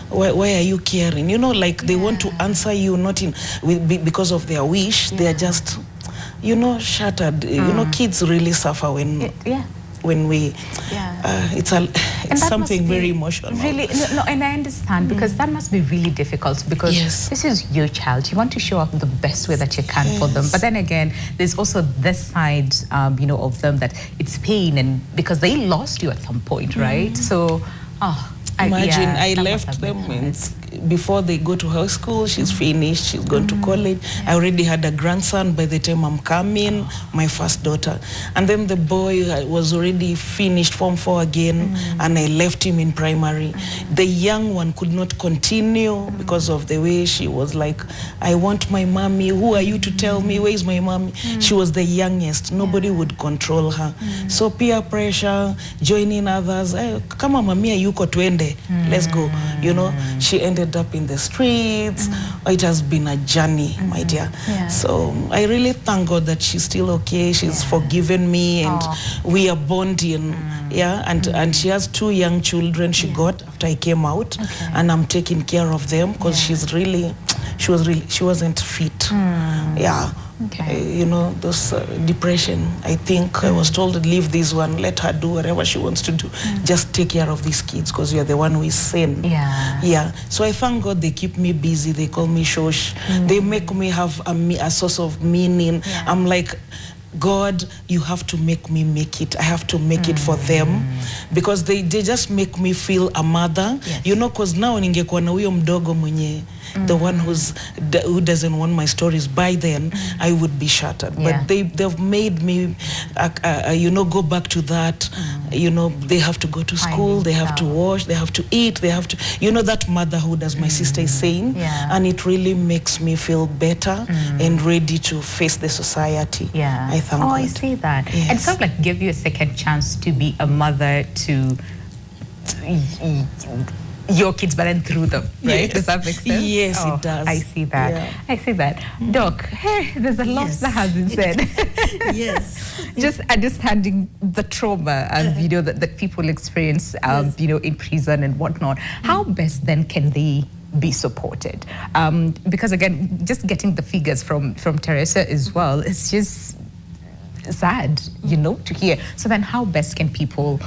why are you caring? They want to answer you, not because of their wish. They are just, shattered. Kids really suffer when we, it's something very emotional. Really, no, and I understand, because that must be really difficult, because this is your child. You want to show up the best way that you can for them. But then again, there's also this side, of them, that it's pain, and because they lost you at some point, right? So, imagine, I left them before they go to high school. She's finished, she's gone to college. I already had a grandson by the time I'm coming, my first daughter. And then the boy was already finished Form 4 again, and I left him in primary. The young one could not continue because of the way she was like, I want my mommy. Who are you to tell me? Where is my mommy? She was the youngest. Nobody would control her. So peer pressure, joining others. Come on, mommy, yuko twende. Let's go. She ended up in the streets. It has been a journey, my dear. So I really thank God that she's still okay. She's forgiven me, and we are bonding. And she has 2 young children she got after I came out, and I'm taking care of them, because she wasn't fit. Okay. Those depression. I think I was told, leave this one, let her do whatever she wants to do. Just take care of these kids because you're the one who is sane. Yeah. So I thank God they keep me busy. They call me Shosh. They make me have a source of meaning. I'm like, God, you have to make me make it. I have to make it for them because they just make me feel a mother. Because now ningekuwa na huyo mdogo mwenye the one who doesn't want my stories, by then I would be shattered. But they've made me go back to that. They have to go to school, they have to wash, they have to eat, they have to that motherhood, as my sister is saying, and it really makes me feel better and ready to face the society. I thank God. I see that. Yes. And sort of like give you a second chance to be a mother to your kids, but then through them, right? Yes. Does that make sense? Yes, it does. I see that. Yeah. I see that. Doc, hey, there's a lot that has been said. Yes. Just understanding the trauma and that people experience, in prison and whatnot. How best then can they be supported? Because again, just getting the figures from Teresa as well, it's just sad, to hear. So then how best can people,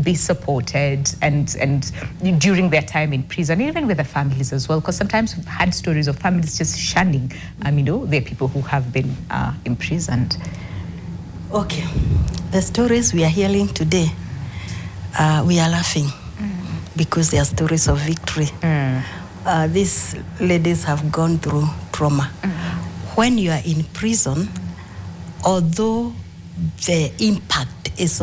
be supported and during their time in prison, even with their families as well? Because sometimes we've had stories of families just shunning, their people who have been imprisoned. Okay. The stories we are hearing today, we are laughing because they are stories of victory. These ladies have gone through trauma. When you are in prison, although the impact is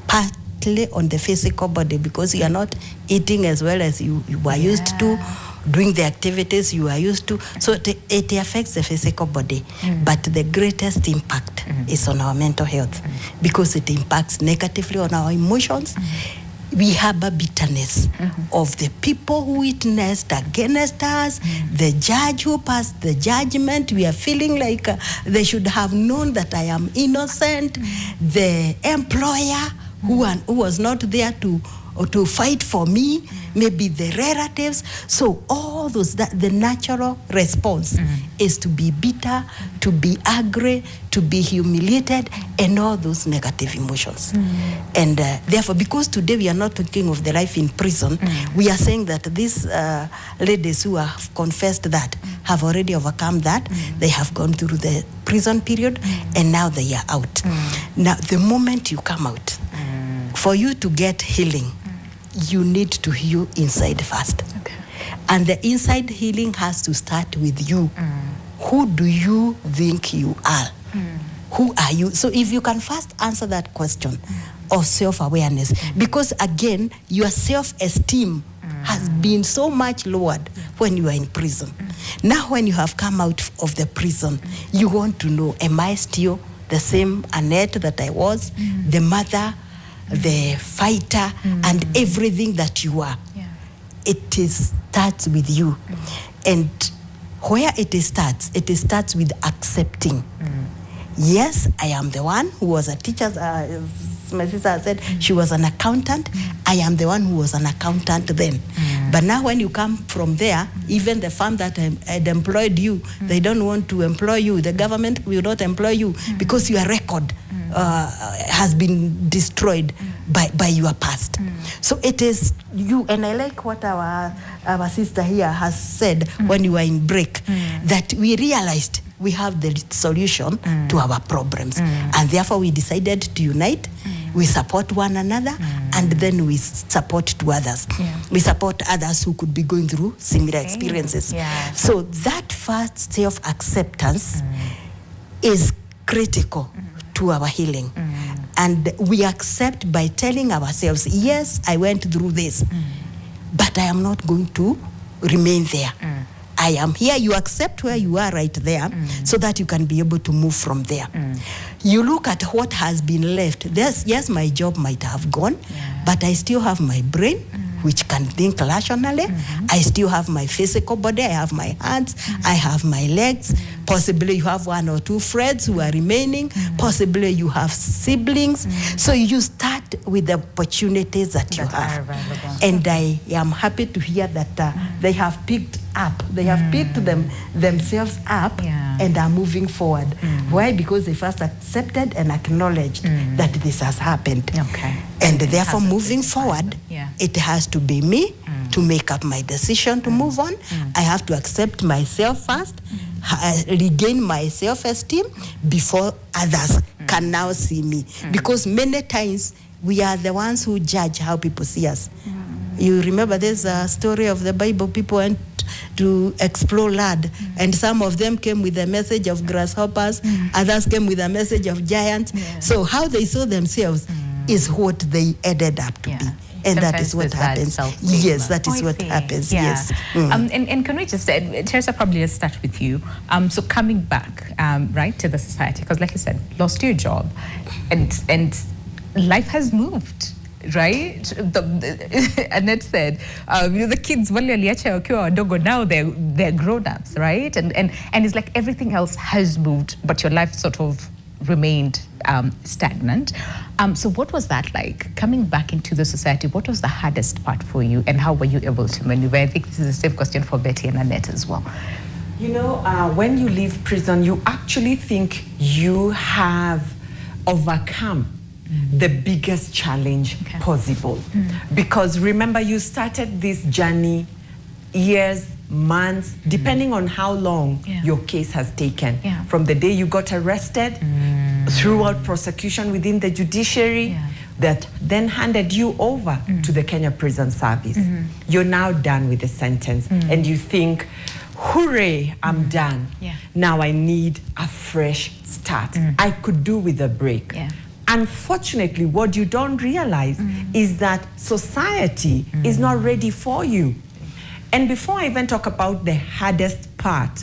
partly on the physical body because you are not eating as well as you were used to, doing the activities you are used to, so it affects the physical body. But the greatest impact is on our mental health because it impacts negatively on our emotions. We have a bitterness of the people who witnessed against us, the judge who passed the judgment. We are feeling like they should have known that I am innocent. The employer who was not there to fight for me, maybe the relatives. So all those, the natural response is to be bitter, to be angry, to be humiliated, and all those negative emotions. And therefore, because today we are not talking of the life in prison, we are saying that these ladies who have confessed that have already overcome that. They have gone through the prison period, and now they are out. Now, the moment you come out, for you to get healing, you need to heal inside first. Okay. And the inside healing has to start with you. Who do you think you are? Who are you? So if you can first answer that question of self-awareness, because again, your self-esteem has been so much lowered when you are in prison. Now when you have come out of the prison, you want to know, am I still the same Annette that I was? The mother, the fighter, and everything that you are. It starts with you. And where it starts with accepting. Yes, I am the one who was a teacher. My sister said she was an accountant. I am the one who was an accountant then. But now when you come from there, even the firm that had employed you, they don't want to employ you. The government will not employ you because your record has been destroyed by your past. So it is you, and I like what our sister here has said when you were in break, that we realized we have the solution to our problems. And therefore we decided to unite, we support one another, and then we support to others. We support others who could be going through similar experiences. So that first self-acceptance is critical to our healing. And we accept by telling ourselves, yes, I went through this, but I am not going to remain there. I am here. You accept where you are right there so that you can be able to move from there. You look at what has been left. Yes, my job might have gone, but I still have my brain, which can think rationally. I still have my physical body. I have my hands. I have my legs. Possibly you have one or two friends who are remaining. Possibly you have siblings. So you start interact with the opportunities that you have. And I am happy to hear that they have picked themselves up and are moving forward. Why? Because they first accepted and acknowledged that this has happened. And therefore, moving forward, it has to be me to make up my decision to move on. I have to accept myself first, regain my self-esteem before others can now see me. Because many times we are the ones who judge how people see us. You remember there's a story of the Bible, people went to explore land, and some of them came with a message of grasshoppers, others came with a message of giants. So how they saw themselves is what they ended up to be. And sometimes that is what happens. Yes, that is what happens. Yeah. Yes. And can we just, Teresa, probably let's start with you. So coming back, right, to the society, because like you said, lost your job, and life has moved. Right? Annette said, the kids, now they're grown-ups, right? And it's like everything else has moved, but your life sort of remained stagnant. So what was that like? Coming back into the society, what was the hardest part for you, and how were you able to maneuver? I think this is the same question for Betty and Annette as well. You know, when you leave prison, you actually think you have overcome the biggest challenge possible. Because remember, you started this journey years, months, depending on how long your case has taken. From the day you got arrested, throughout prosecution within the judiciary, that then handed you over to the Kenya Prison Service. You're now done with the sentence, and you think, hooray, I'm done. Now I need a fresh start. I could do with a break. Unfortunately, what you don't realize is that society is not ready for you. And before I even talk about the hardest part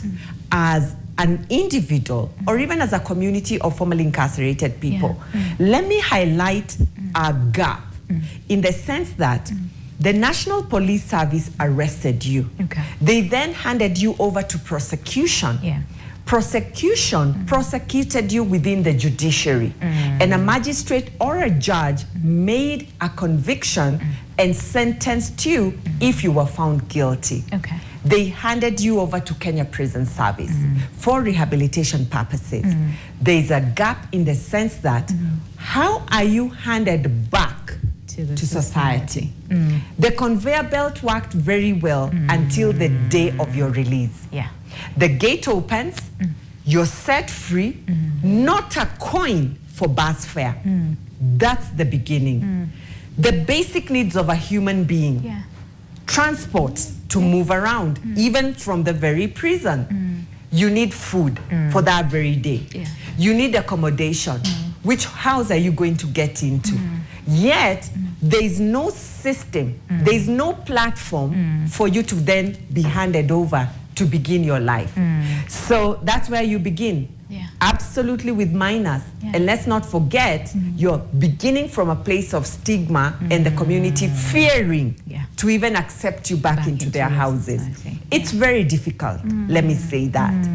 as an individual or even as a community of formerly incarcerated people, let me highlight a gap in the sense that the National Police Service arrested you. They then handed you over to prosecution. Prosecution prosecuted you within the judiciary, and a magistrate or a judge made a conviction and sentenced you if you were found guilty. They handed you over to Kenya Prison Service for rehabilitation purposes. There's a gap in the sense that how are you handed back to society? The conveyor belt worked very well until the day of your release. The gate opens, you're set free, not a coin for bus fare. That's the beginning. The basic needs of a human being, transport to move around, even from the very prison. You need food for that very day. You need accommodation. Which house are you going to get into? Yet, there is no system, there is no platform for you to then be handed over to begin your life. So that's where you begin. Absolutely with minors. And let's not forget, you're beginning from a place of stigma and the community fearing to even accept you back into their houses. It's very difficult, let me say that.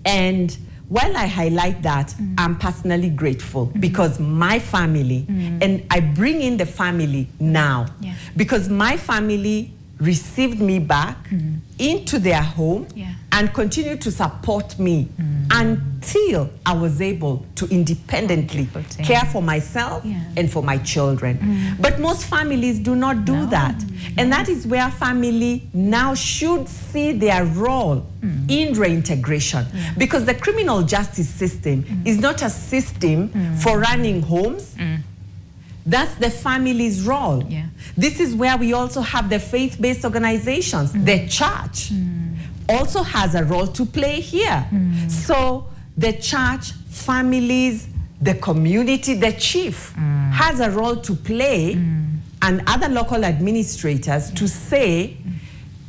And while I highlight that, I'm personally grateful because my family, and I bring in the family now, because my family received me back into their home and continued to support me until I was able to independently care for myself and for my children. But most families do not do that. And that is where family now should see their role in reintegration. Because the criminal justice system is not a system for running homes. That's the family's role. This is where we also have the faith-based organizations. The church also has a role to play here. So the church, families, the community, the chief has a role to play, and other local administrators to say,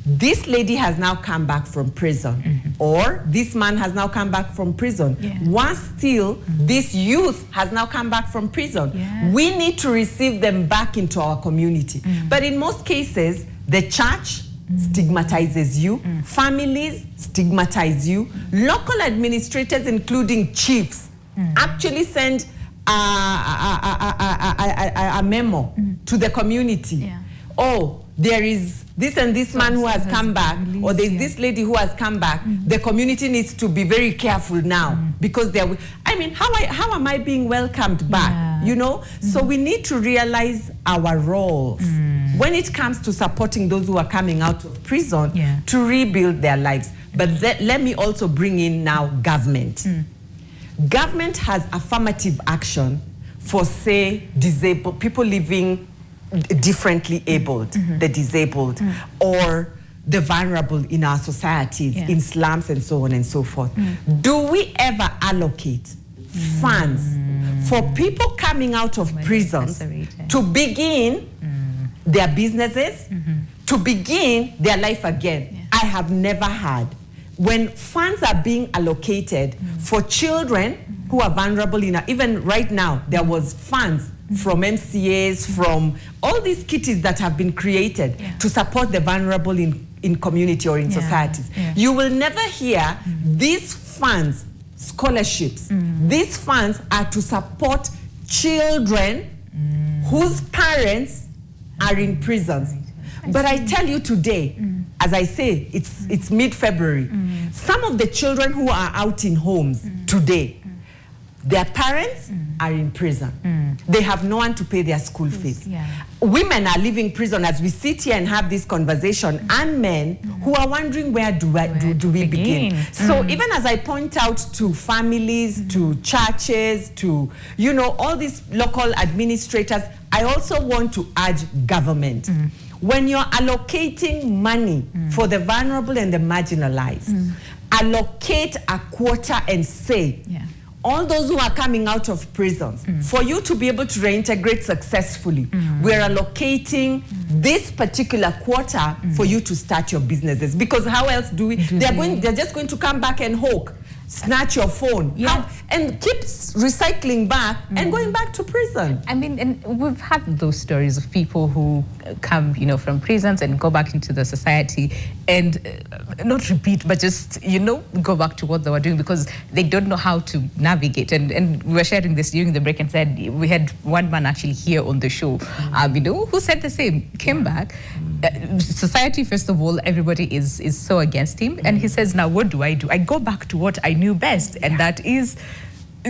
this lady has now come back from prison, or this man has now come back from prison. Once still, this youth has now come back from prison. We need to receive them back into our community. But in most cases, the church stigmatizes you, families stigmatize you, local administrators, including chiefs, actually send a memo to the community. Yeah. Oh, there is this and this man who has come back, or there's this lady who has come back. The community needs to be very careful now because they're. I mean, how am I being welcomed back? Yeah. You know, so we need to realize our roles when it comes to supporting those who are coming out of prison to rebuild their lives. But let me also bring in now government. Government has affirmative action for, say, disabled people living differently abled, the disabled, or the vulnerable in our societies, in slums and so on and so forth. Do we ever allocate funds for people coming out of prisons to begin their businesses, to begin their life again? I have never had. When funds are being allocated for children who are vulnerable, even right now, there was funds from MCAs, from all these kitties that have been created to support the vulnerable in community or in societies. You will never hear these funds, scholarships, these funds are to support children whose parents are in prisons. But I tell you today, as I say, it's mid-February, some of the children who are out in homes today, their parents are in prison. They have no one to pay their school fees. Women are leaving prison as we sit here and have this conversation, and men who are wondering where do we begin? So even as I point out to families, to churches, to all these local administrators, I also want to urge government. When you're allocating money for the vulnerable and the marginalized, allocate a quota and say, all those who are coming out of prisons, for you to be able to reintegrate successfully, we're allocating this particular quota for you to start your businesses. Because how else do we? They're just going to come back and hawk, snatch your phone, and keep recycling back and going back to prison. I mean, and we've had those stories of people who come, from prisons and go back into the society and not repeat, but just, go back to what they were doing because they don't know how to navigate. And we were sharing this during the break and said, we had one man actually here on the show, who said the same, came back. Society, first of all, everybody is so against him. And he says, now what do? I go back to what I knew best, and that is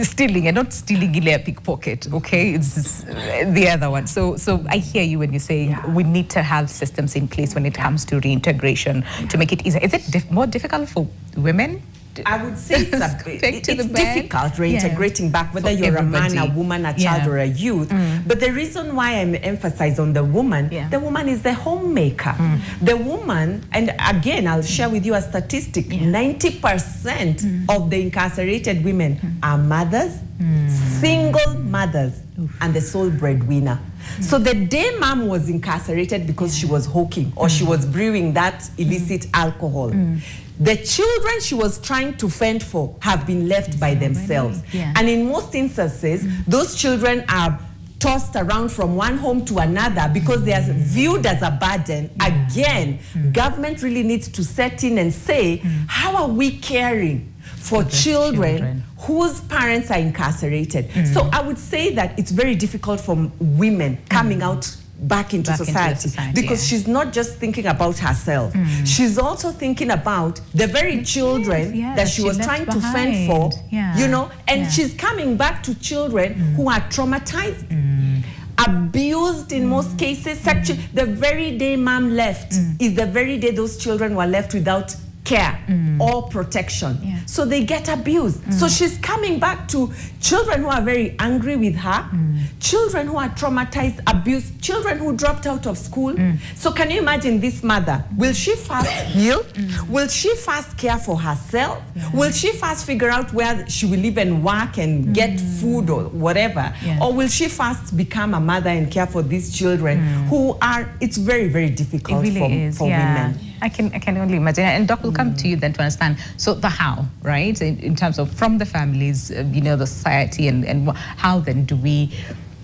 stealing, and not stealing in a pickpocket, okay? It's the other one. So I hear you when you say we need to have systems in place when it comes to reintegration to make it easier. Is it more difficult for women? I would say it's difficult reintegrating back, whether you're everybody. A man, a woman, a child, or a youth. But the reason why I'm emphasizing on the woman is the homemaker. The woman, and again, I'll share with you a statistic, 90% of the incarcerated women are mothers, single mothers, and the sole breadwinner. So the day mom was incarcerated because she was hawking or she was brewing that illicit alcohol, the children she was trying to fend for have been left by themselves. And in most instances, those children are tossed around from one home to another because they are viewed as a burden. Again, government really needs to set in and say, how are we caring for children whose parents are incarcerated? So I would say that it's very difficult for women coming out back into society because she's not just thinking about herself. She's also thinking about the very children that she was trying to fend for, and she's coming back to children who are traumatized, abused in most cases. Actually, the very day mom left is the very day those children were left without care or protection. So they get abused. So she's coming back to children who are very angry with her, children who are traumatized, abused, children who dropped out of school. So can you imagine this mother? Will she first heal? Will she first care for herself? Will she first figure out where she will live and work and get food or whatever? Or will she first become a mother and care for these children who are, it's very, very difficult for women. I can only imagine. And Doc, will come to you then to understand. So the how, right? In terms of from the families, the society, and how then do we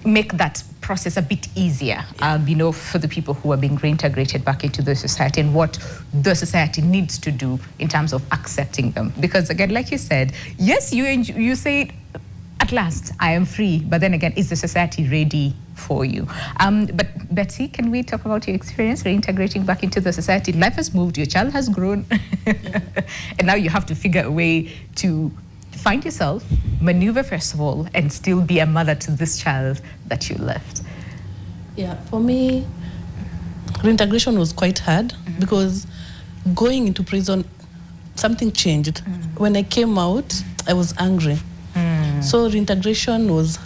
make that process a bit easier, for the people who are being reintegrated back into the society, and what the society needs to do in terms of accepting them. Because again, like you said, yes, you say at last, I am free. But then again, is the society ready for you? But Betsy, can we talk about your experience reintegrating back into the society? Life has moved, your child has grown, and now you have to figure a way to find yourself, maneuver first of all, and still be a mother to this child that you left. Yeah, for me, reintegration was quite hard because going into prison, something changed. When I came out, I was angry. So reintegration was,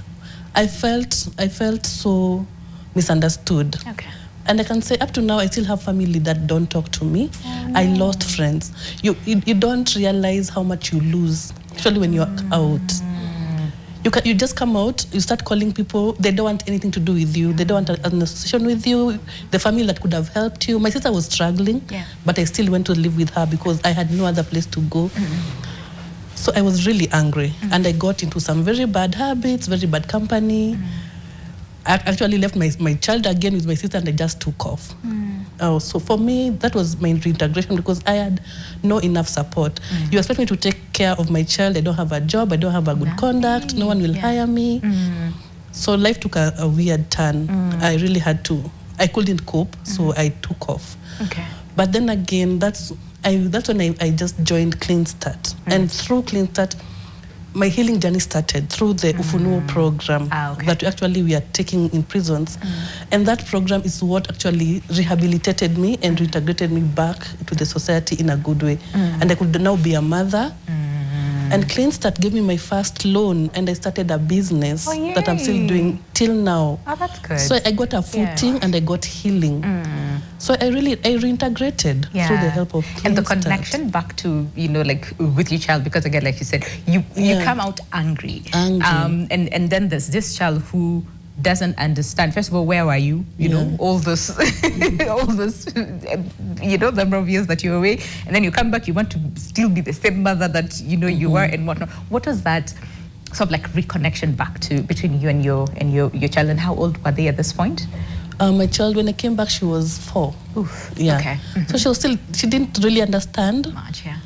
I felt so misunderstood. Okay. And I can say up to now, I still have family that don't talk to me. I lost friends. You don't realize how much you lose, especially when you're out. You just come out, you start calling people, they don't want anything to do with you, they don't want an association with you, the family that could have helped you. My sister was struggling, but I still went to live with her because I had no other place to go. So I was really angry, and I got into some very bad habits, very bad company. I actually left my child again with my sister, and I just took off. So for me, that was my reintegration because I had no enough support. You expect me to take care of my child. I don't have a job. I don't have a good conduct. No one will hire me. So life took a weird turn. I really had to. I couldn't cope, so I took off. Okay. But then again, that's when I just joined Clean Start. And through Clean Start, my healing journey started through the Ufunuo program that actually we are taking in prisons. And that program is what actually rehabilitated me and reintegrated me back to the society in a good way. And I could now be a mother. And Clean Start gave me my first loan, and I started a business that I'm still doing till now. Oh, that's good. So I got a footing and I got healing. So I reintegrated through the help of Clean Start. And the connection back to, like with your child, because again, like you said, you come out angry. And then there's this child who doesn't understand. First of all, where were you? You know, all this, number of years that you're away, and then you come back, you want to still be the same mother that you were and whatnot. What was that sort of like reconnection back to between you and your child, and how old were they at this point? My child, when I came back, she was 4. Oof. Yeah. Okay. So she didn't really understand Much, yeah.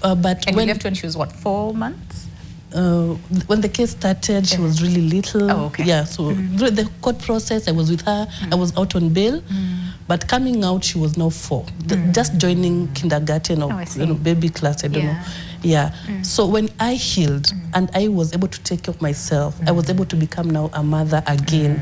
But and when you left when she was what, 4 months? When the case started, she was really little. Oh, okay. Yeah, so during the court process, I was with her. I was out on bail. But coming out, she was now 4. Just joining kindergarten or baby class, I don't know. Yeah. So when I healed and I was able to take care of myself, I was able to become now a mother again.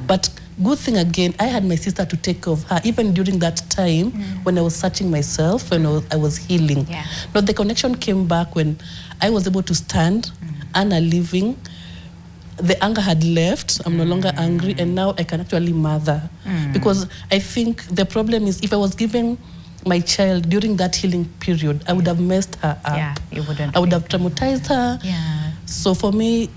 But good thing again, I had my sister to take care of her, even during that time when I was searching myself, when I was healing. Yeah. But the connection came back when I was able to stand, earn a living. The anger had left. I'm no longer angry, and now I can actually mother. Because I think the problem is if I was giving my child during that healing period, I would have messed her up. Yeah, you wouldn't. I would have traumatized her. Yeah. So for me,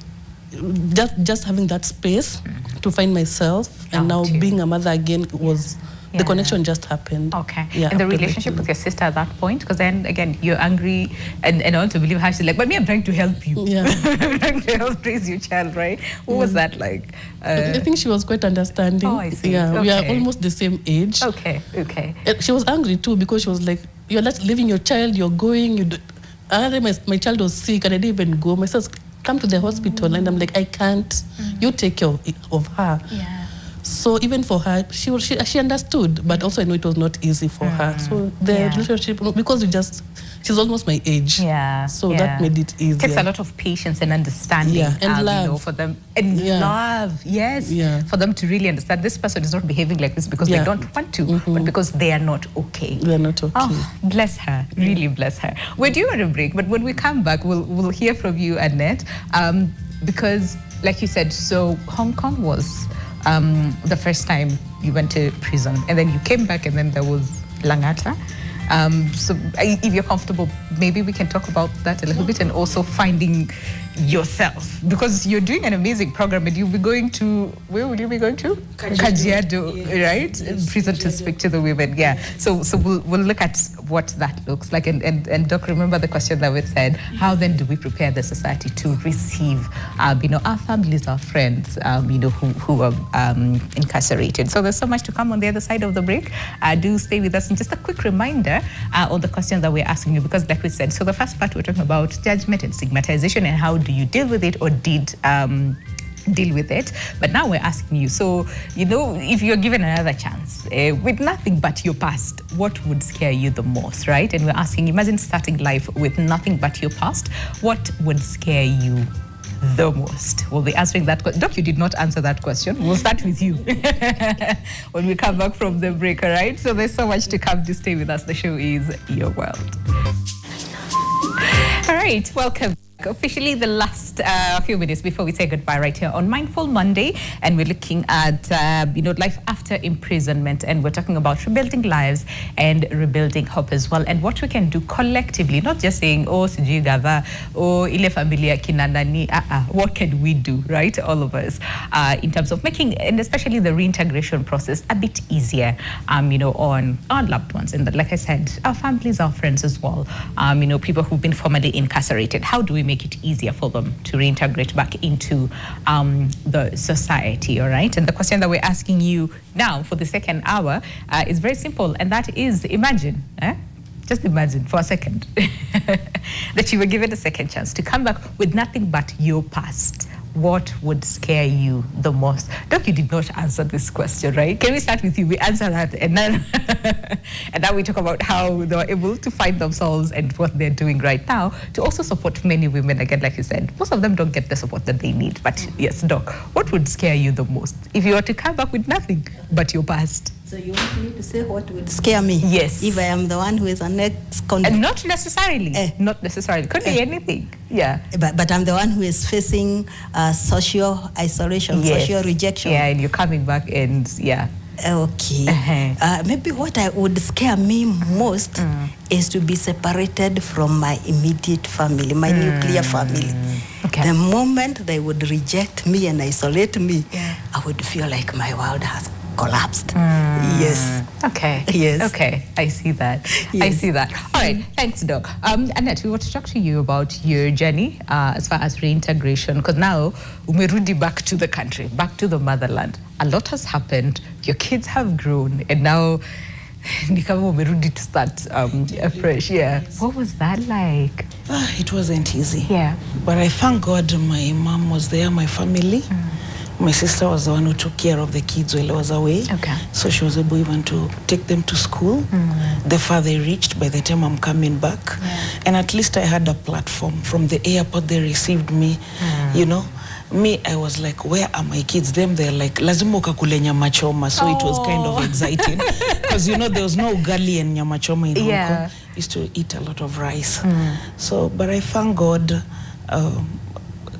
just having that space to find myself and now being a mother again was the connection just happened. Okay. Yeah, and the relationship with your sister at that point, because then again you're angry and I want to believe how she's like, but me, I'm trying to help you. Yeah. I'm trying to help raise your child, right? What was that like? I think she was quite understanding. Oh, I see. Yeah, okay. We are almost the same age. Okay. She was angry too because she was like, you're not leaving your child, you're going. My child was sick and I didn't even go. My sister come to the hospital and I'm like, I can't. You take care of her. Yeah. So even for her, she understood, but also I know it was not easy for her. So the relationship, because she's almost my age. Yeah. So that made it easier. It takes a lot of patience and understanding. Yeah. And love. For them. And love, yes. Yeah. For them to really understand this person is not behaving like this because they don't want to, but because they are not okay. They are not okay. Oh, bless her. Really bless her. We're due on a break, but when we come back, we'll hear from you, Annette. Because, like you said, so Hong Kong was the first time you went to prison, and then you came back, and then there was Langata. So if you're comfortable, maybe we can talk about that a little bit, and also finding yourself, because you're doing an amazing program, and you'll be going to, where will you be going to? Kajiado, right? Prison to speak to the women, So we'll look at what that looks like, and Doc, remember the question that we said, how then do we prepare the society to receive, our families, our friends, who are incarcerated. So there's so much to come on the other side of the break. Do stay with us, and just a quick reminder on the question that we're asking you, because like we said, so the first part we're talking about judgment and stigmatization, and how do you deal with it, or did deal with it? But now we're asking you, so if you're given another chance with nothing but your past, what would scare you the most, right? And we're asking, imagine starting life with nothing but your past, what would scare you the most? We'll be answering that question. Doc, you did not answer that question. We'll start with you when we come back from the break, all right? So there's so much to come. To stay with us. The show is Your World. All right, welcome. Officially the last few minutes before we say goodbye right here on Mindful Monday, and we're looking at life after imprisonment, and we're talking about rebuilding lives and rebuilding hope as well, and what we can do collectively, not just saying sijui gava ile familia kina nani. What can we do, right, all of us, in terms of making, and especially the reintegration process, a bit easier on our loved ones, and like I said, our families, our friends as well, people who've been formerly incarcerated. How do we make it easier for them to reintegrate back into the society, all right? And the question that we're asking you now for the second hour is very simple, and that is, imagine, just imagine for a second that you were given a second chance to come back with nothing but your past. What would scare you the most? Doc, you did not answer this question, right? Can we start with you? We answer that, and then and now we talk about how they're able to find themselves and what they're doing right now to also support many women. Again, like you said, most of them don't get the support that they need. But yes, Doc, what would scare you the most if you were to come back with nothing but your past? So you want me to say what would scare me? Yes. If I am the one who is an ex-convict? Not necessarily. Not necessarily. Could be anything. Yeah. But I'm the one who is facing social isolation, social rejection. Yeah, and you're coming back and, yeah. Okay. Maybe what I would scare me most is to be separated from my immediate family, my nuclear family. Okay. The moment they would reject me and isolate me, I would feel like my world has collapsed. Yes. Okay. Yes. Okay. I see that. Yes. I see that. All right. Thanks, Doc. Annette, we want to talk to you about your journey as far as reintegration, because now umerudi back to the country, back to the motherland. A lot has happened. Your kids have grown, and now nikama umerudi to start afresh. Yeah. What was that like? It wasn't easy. Yeah. But I thank God my mom was there, my family. My sister was the one who took care of the kids while I was away. Okay. So she was able even to take them to school. The far they reached by the time I'm coming back. And at least I had a platform. From the airport, they received me. Me, I was like, where are my kids? Them, they're like, lazima ukakule nyama choma. So it was kind of exciting. Because, there was no ugali and nyama choma in Hong Kong. Used to eat a lot of rice. So, but I thank God,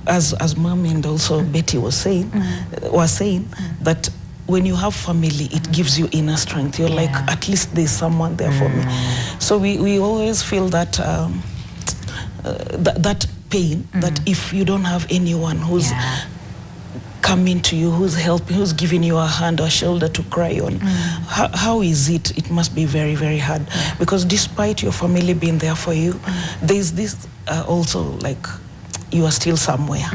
as Mom and also Betty was saying, that when you have family, it gives you inner strength. You're like, at least there's someone there for me. So we always feel that that pain, that if you don't have anyone who's coming to you, who's helping, who's giving you a hand or shoulder to cry on, how is it? It must be very, very hard. Because despite your family being there for you, there's this also like, you are still somewhere.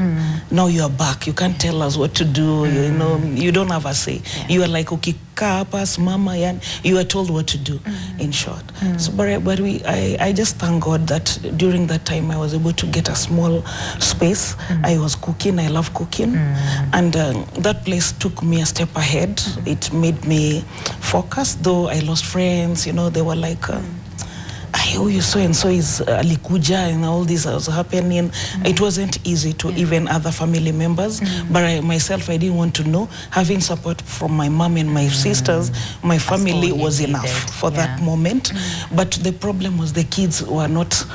Now you are back. You can't tell us what to do. You don't have a say. You are like, okay, kapas, mama, you are told what to do, in short. So, but I just thank God that during that time I was able to get a small space. I was cooking. I love cooking. And that place took me a step ahead. It made me focus, though I lost friends. They were like, you so and so is alikuja, and all this was happening. It wasn't easy to even other family members, but I didn't want to know. Having support from my mom and my sisters, my family was enough for that moment. But the problem was the kids were not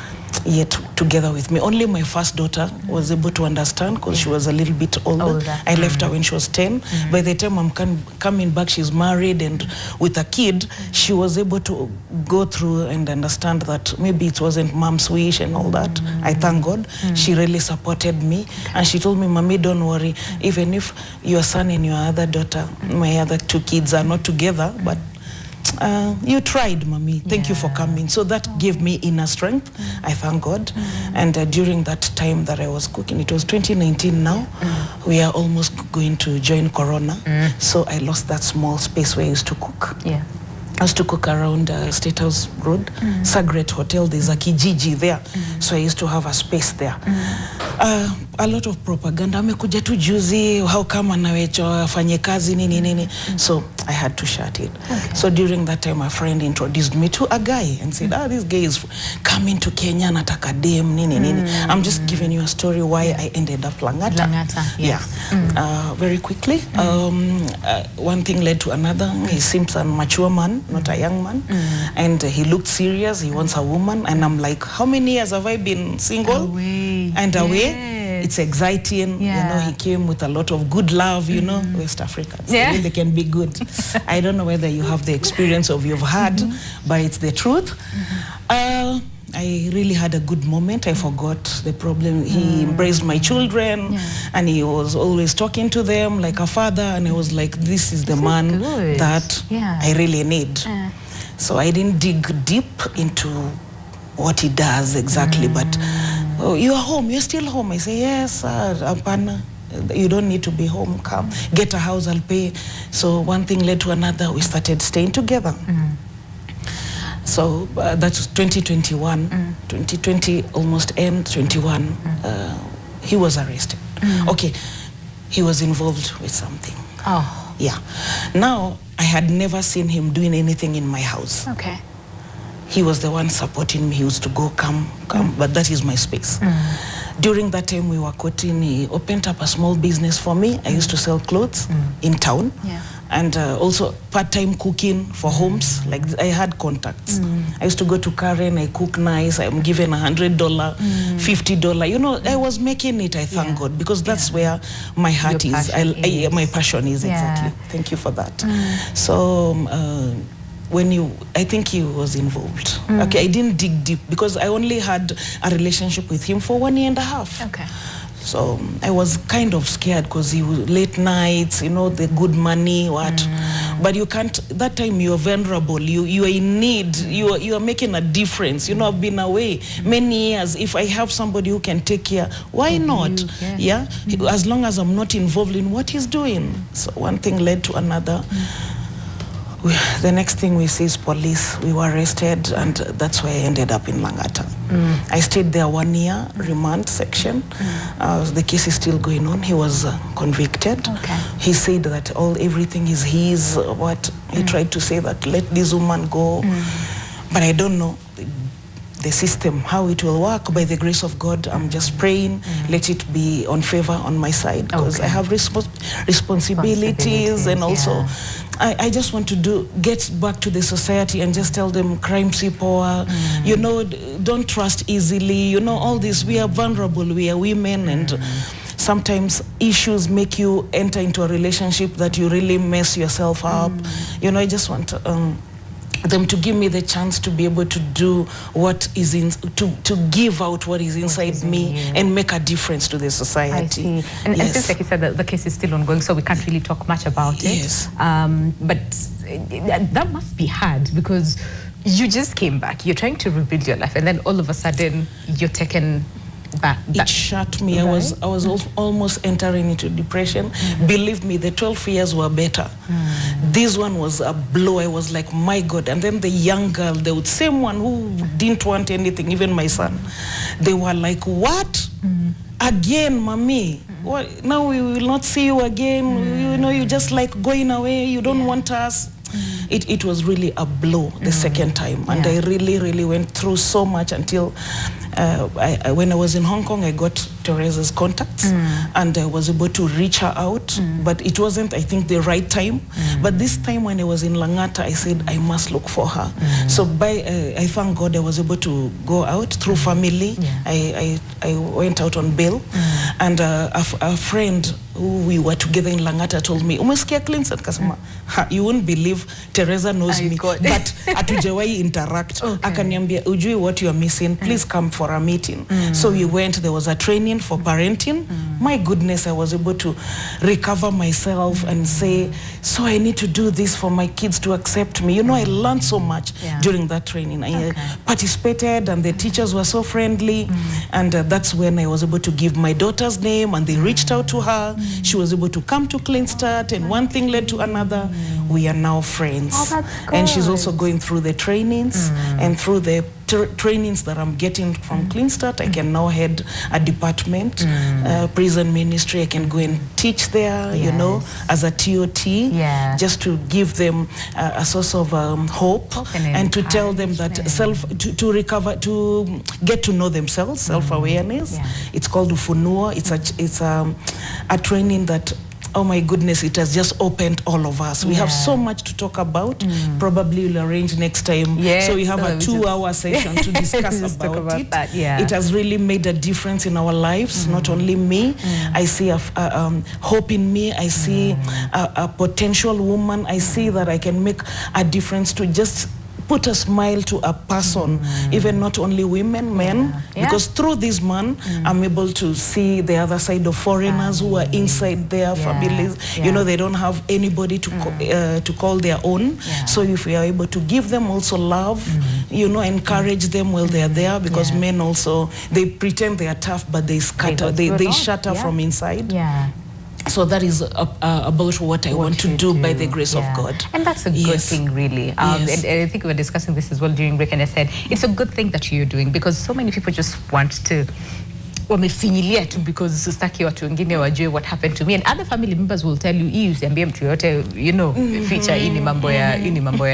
yet together with me. Only my first daughter was able to understand, because she was a little bit older. I left her when she was 10. By the time I'm coming back, she's married and with a kid. She was able to go through and understand that maybe it wasn't mom's wish and all that. I thank God. She really supported me, and she told me, Mommy, don't worry. Even if your son and your other daughter, my other two kids, are not together, but you tried, Mommy. Thank you for coming. So that gave me inner strength. I thank God. And during that time that I was cooking, it was 2019 now. We are almost going to join Corona. So I lost that small space where I used to cook. I used to cook around State House Road, Sagret Hotel. There's a kijiji there. So I used to have a space there. a lot of propaganda. Amekuja tu juzi, how come anawecho afanye kazi nini nini. So I had to shut it. Okay. So during that time, a friend introduced me to a guy and said, this guy is coming to Kenya, nataka dem nini nini. I'm just giving you a story why I ended up Langata. Langata, yes. Yeah. Very quickly, one thing led to another. He seems a mature man, not a young man. And he looked serious. He wants a woman. And I'm like, how many years have I been single? Away. And away. It's exciting. Yeah. You know, he came with a lot of good love, you know, West Africans. Yeah. They can be good. I don't know whether you have the experience of you've had, but it's the truth. I really had a good moment. I forgot the problem. He embraced my children, and he was always talking to them like a father, and I was like, this is the man that I really need. So I didn't dig deep into what he does exactly, but oh, you are home, you're still home. I say, yes, apana. You don't need to be home, come, get a house, I'll pay. So one thing led to another, we started staying together. So that's 2021, 2020 almost end, 21, he was arrested. Okay, he was involved with something. Oh. Yeah. Now, I had never seen him doing anything in my house. Okay. He was the one supporting me. He used to go, come, but that is my space. During that time we were courting, he opened up a small business for me. I used to sell clothes in town. Yeah. And also part-time cooking for homes. Like I had contacts. I used to go to Karen, I cook nice, I'm given $100, $50. You know, I was making it, I thank God, because that's where my heart is. My passion is, exactly. Thank you for that. So, I think he was involved. Okay, I didn't dig deep because I only had a relationship with him for 1.5 years. Okay. So I was kind of scared because he was late nights, you know, the good money, what. But you can't, that time you're vulnerable, you are in need, you are making a difference. You know, I've been away many years. If I have somebody who can take care, why not? Yeah? As long as I'm not involved in what he's doing. So one thing led to another. The next thing we see is police. We were arrested, and that's why I ended up in Langata. I stayed there 1 year, remand section. The case is still going on. He was convicted. Okay. He said that everything is his. What he tried to say that let this woman go, but I don't know the system, how it will work. By the grace of God, I'm just praying, let it be on favor on my side, because I have responsibilities, and also I just want to get back to the society and just tell them crime power, you know, don't trust easily, you know, all this. We are vulnerable, we are women, and sometimes issues make you enter into a relationship that you really mess yourself up. You know, I just want them to give me the chance to be able to do what is to give out what is inside me and make a difference to the society. I see. And since, like you said, the case is still ongoing, so we can't really talk much about it. Yes. But that must be hard, because you just came back, you're trying to rebuild your life, and then all of a sudden you're taken back. It shut me. Right? I was almost entering into depression. Believe me, the 12 years were better. This one was a blow. I was like, my God. And then the young girl, the same one who didn't want anything, even my son, they were like, what? Again, mommy? What? Now we will not see you again. You know, you just like going away. You don't want us. It was really a blow the second time. And I really, really went through so much until when I was in Hong Kong, I got Teresa's contacts and I was able to reach her out. But it wasn't, I think, the right time. But this time when I was in Langata, I said, I must look for her. So I thank God I was able to go out through family. I went out on bail. And a friend who we were together in Langata told me, umesikia Clinton? Kasema, you won't believe Teresa knows me, but hatujawai interact. Akaniambia, ujui what you are missing, please come for a meeting. So we went, there was a training for parenting. My goodness, I was able to recover myself and say, so I need to do this for my kids to accept me. You know, I learned so much during that training. I participated, and the teachers were so friendly. And that's when I was able to give my daughter's name, and they reached out to her. She was able to come to Clean Start, and one thing led to another. We are now friends. Oh, that's good. And she's also going through the trainings and through the trainings that I'm getting from Clean Start, I can now head a department, prison ministry. I can go and teach there, you know, as a TOT, just to give them a source of hope and to tell them that to recover, to get to know themselves, self-awareness. It's called Ufunuo. It's a training that, oh my goodness, it has just opened all of us. We have so much to talk about. Probably we'll arrange next time. So we have a 2-hour session to discuss about it. It has really made a difference in our lives, not only me. I see a hope in me. I see a potential woman. I see that I can make a difference to just put a smile to a person, even not only women, men, because through this man, I'm able to see the other side of foreigners who are inside their families. You know, they don't have anybody to call their own. So if we are able to give them also love, you know, encourage them while they are there, because men also, they pretend they are tough, but they scatter, they shatter from inside. So that is about what I want to do by the grace of God. And that's a good thing, really. And I think we were discussing this as well during break, and I said, it's a good thing that you're doing, because so many people just want to wamefinyilia tu because sitaki watu wengine wajue what happened to me, and other family members will tell you, hii usiambie mtu yote, you know, feature ini mambo ya nini, mambo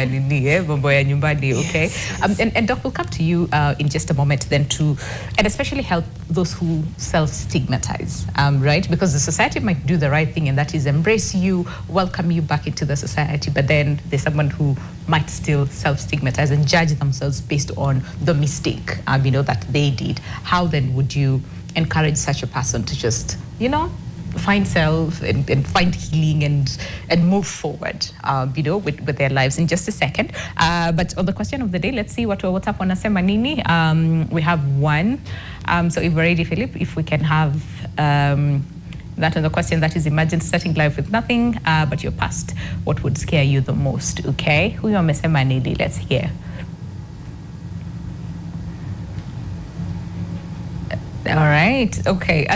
ya nyumbani, okay? And Doc, we'll come to you in just a moment then to, and especially help those who self-stigmatize, right? Because the society might do the right thing, and that is embrace you, welcome you back into the society, but then there's someone who might still self-stigmatize and judge themselves based on the mistake, you know, that they did. How then would you encourage such a person to just, you know, find self and find healing and move forward, you know, with their lives? In just a second. But on the question of the day, let's see what WhatsApp wanasema nini. We have one. So if we're ready, Philip, if we can have that on the question, that is, imagine starting life with nothing but your past. What would scare you the most? Okay. Huyo amesema nini? Let's hear. All right. Okay.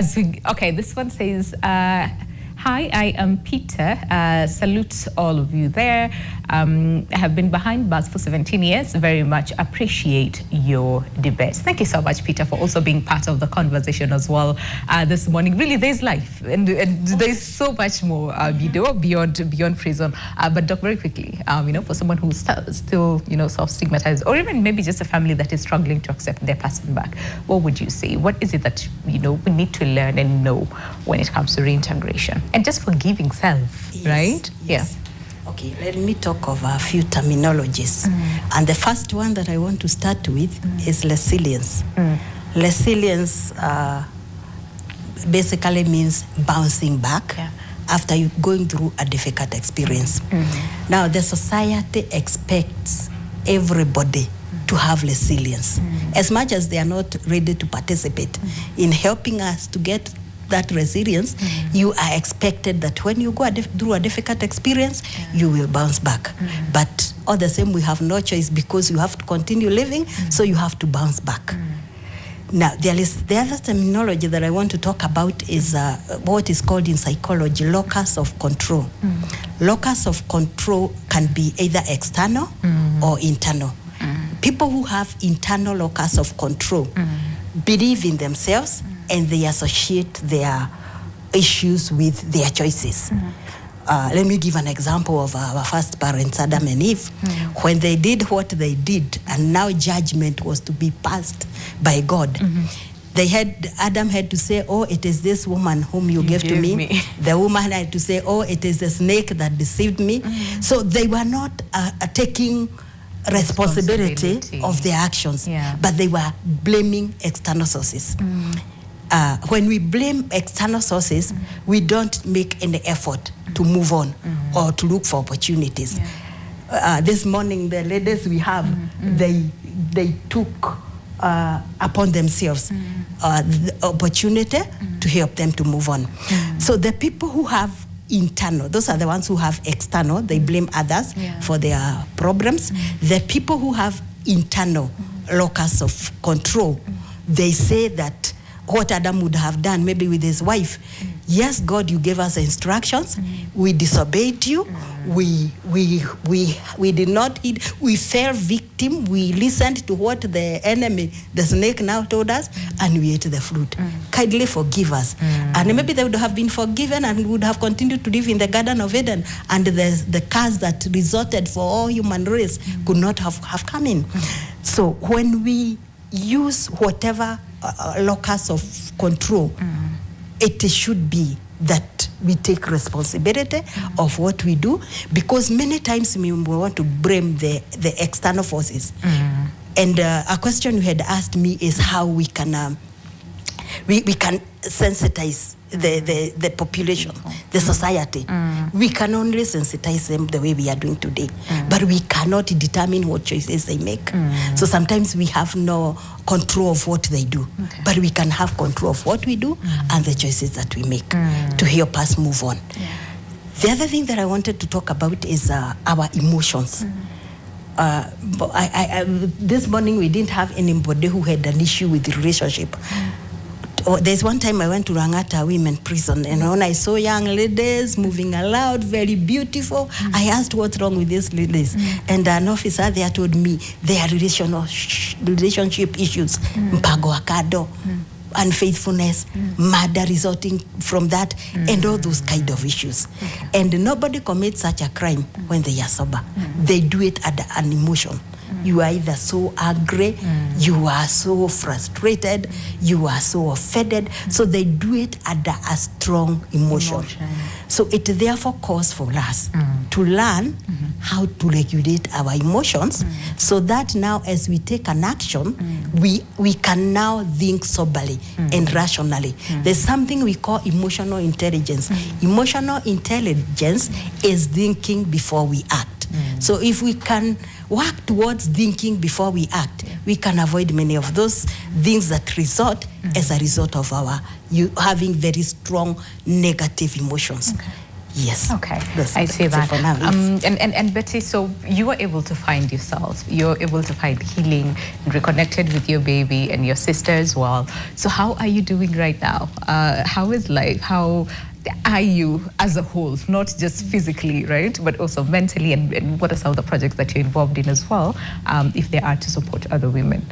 Okay. This one says, "Hi, I am Peter. Salute all of you there. I have been behind bars for 17 years. Very much appreciate your debates." Thank you so much, Peter, for also being part of the conversation as well this morning. Really, there's life, and there's so much more, you know, beyond prison. But Doc, very quickly, you know, for someone who's still, you know, self-stigmatized, or even maybe just a family that is struggling to accept their person back, what would you say? What is it that, you know, we need to learn and know when it comes to reintegration and just forgiving self, right? Yes. Okay, let me talk of a few terminologies. And the first one that I want to start with is resilience. Resilience basically means bouncing back after you going through a difficult experience. Now, the society expects everybody to have resilience. As much as they are not ready to participate in helping us to get that resilience, you are expected that when you go through a difficult experience, you will bounce back. But all the same, we have no choice, because you have to continue living, so you have to bounce back. Now, there is the other terminology that I want to talk about is what is called in psychology locus of control. Locus of control can be either external or internal. People who have internal locus of control believe in themselves, and they associate their issues with their choices. Let me give an example of our first parents, Adam and Eve. When they did what they did, and now judgment was to be passed by God, Adam had to say, oh, it is this woman whom you gave to me. The woman had to say, oh, it is the snake that deceived me. So they were not taking responsibility of their actions, but they were blaming external sources. When we blame external sources, we don't make any effort to move on or to look for opportunities. This morning, the ladies we have, they took upon themselves the opportunity to help them to move on. So the people who have internal, those are the ones who have external, they blame others for their problems. The people who have internal locus of control, they say that what Adam would have done, maybe with his wife. Yes, God, you gave us instructions. We disobeyed you. We did not eat. We fell victim victim, we listened to what the enemy, the snake now told us, and we ate the fruit. Kindly forgive us. And maybe they would have been forgiven and would have continued to live in the Garden of Eden, and the curse that resulted for all human race could not have come in. So when we use whatever locus of control, it should be that we take responsibility of what we do, because many times we want to blame the external forces. And a question you had asked me is how we can sensitize the population, the society. We can only sensitize them the way we are doing today, but we cannot determine what choices they make. So sometimes we have no control of what they do, but we can have control of what we do and the choices that we make to help us move on. The other thing that I wanted to talk about is our emotions. This morning we didn't have anybody who had an issue with the relationship. There's one time I went to Rangata Women Prison, and when I saw young ladies moving aloud, very beautiful, I asked what's wrong with these ladies. And an officer there told me their relationship issues, mpago akado, unfaithfulness, murder resulting from that, and all those kind of issues. And nobody commits such a crime when they are sober. They do it at an emotion. You are either so angry, you are so frustrated, you are so offended. So they do it at a strong emotion. So it therefore calls for us to learn how to regulate our emotions, so that now as we take an action, we can now think soberly and rationally. There's something we call emotional intelligence. Emotional intelligence is thinking before we act. So if we can work towards thinking before we act, we can avoid many of those things that result as a result of our having very strong negative emotions. Yes. Okay. I see that. And Betty, so you were able to find yourself. You're able to find healing and reconnected with your baby and your sister as well. So how are you doing right now? How is life? How are you as a whole, not just physically, right, but also mentally, and what are some of the projects that you're involved in as well, if they are to support other women?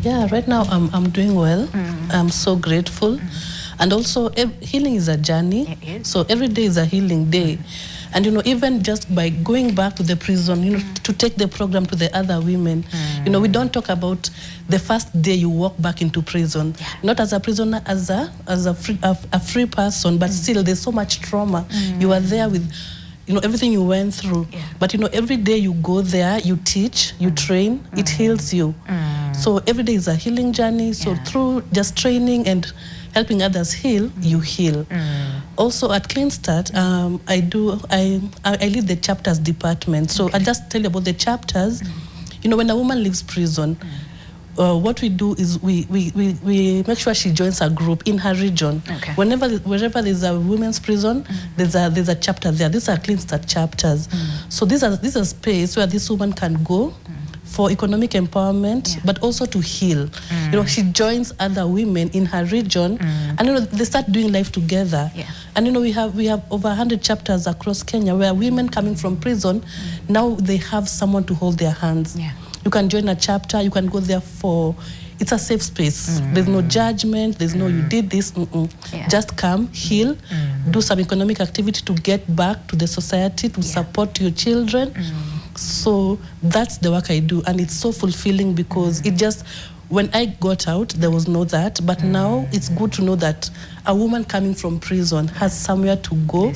Yeah, right now I'm doing well. I'm so grateful. And also healing is a journey. It is. So every day is a healing day. And, even just by going back to the prison, to take the program to the other women, we don't talk about the first day you walk back into prison, not as a prisoner, as a free person, but still there's so much trauma. You are there with, everything you went through. But, every day you go there, you teach, you train, it heals you. So every day is a healing journey. So through just training and helping others heal, you heal. Also at Clean Start, I lead the chapters department. So I just tell you about the chapters. When a woman leaves prison, what we do is we make sure she joins a group in her region. Wherever there's a women's prison, there's a chapter there. These are Clean Start chapters. So these are a space where this woman can go for economic empowerment, but also to heal. She joins other women in her region, and they start doing life together. And we have over 100 chapters across Kenya where women coming from prison, now they have someone to hold their hands. You can join a chapter, you can go there it's a safe space. There's no judgment, there's no you did this. Just come, heal, do some economic activity to get back to the society, to support your children. So that's the work I do, and it's so fulfilling because it just, when I got out, there was no that, but now it's good to know that a woman coming from prison has somewhere to go,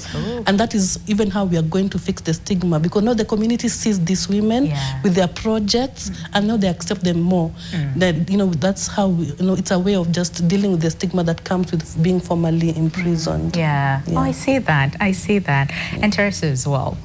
and that is even how we are going to fix the stigma, because now the community sees these women with their projects, and now they accept them more. That that's how it's a way of just dealing with the stigma that comes with being formerly imprisoned. Oh, I see that. And Teresa as well.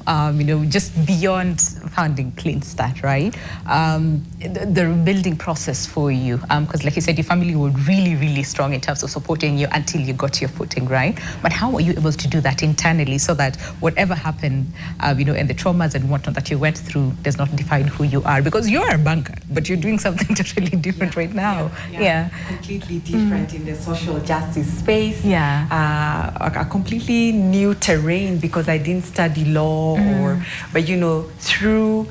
Just beyond founding Clean Start, right? The rebuilding process for you, because like you said, your family were really, really strong in terms of supporting you until you got your footing, right? But how were you able to do that internally so that whatever happened, and the traumas and whatnot that you went through does not define who you are? Because you're a banker, but you're doing something totally different right now. Completely different in the social justice space. A completely new terrain because I didn't study law but through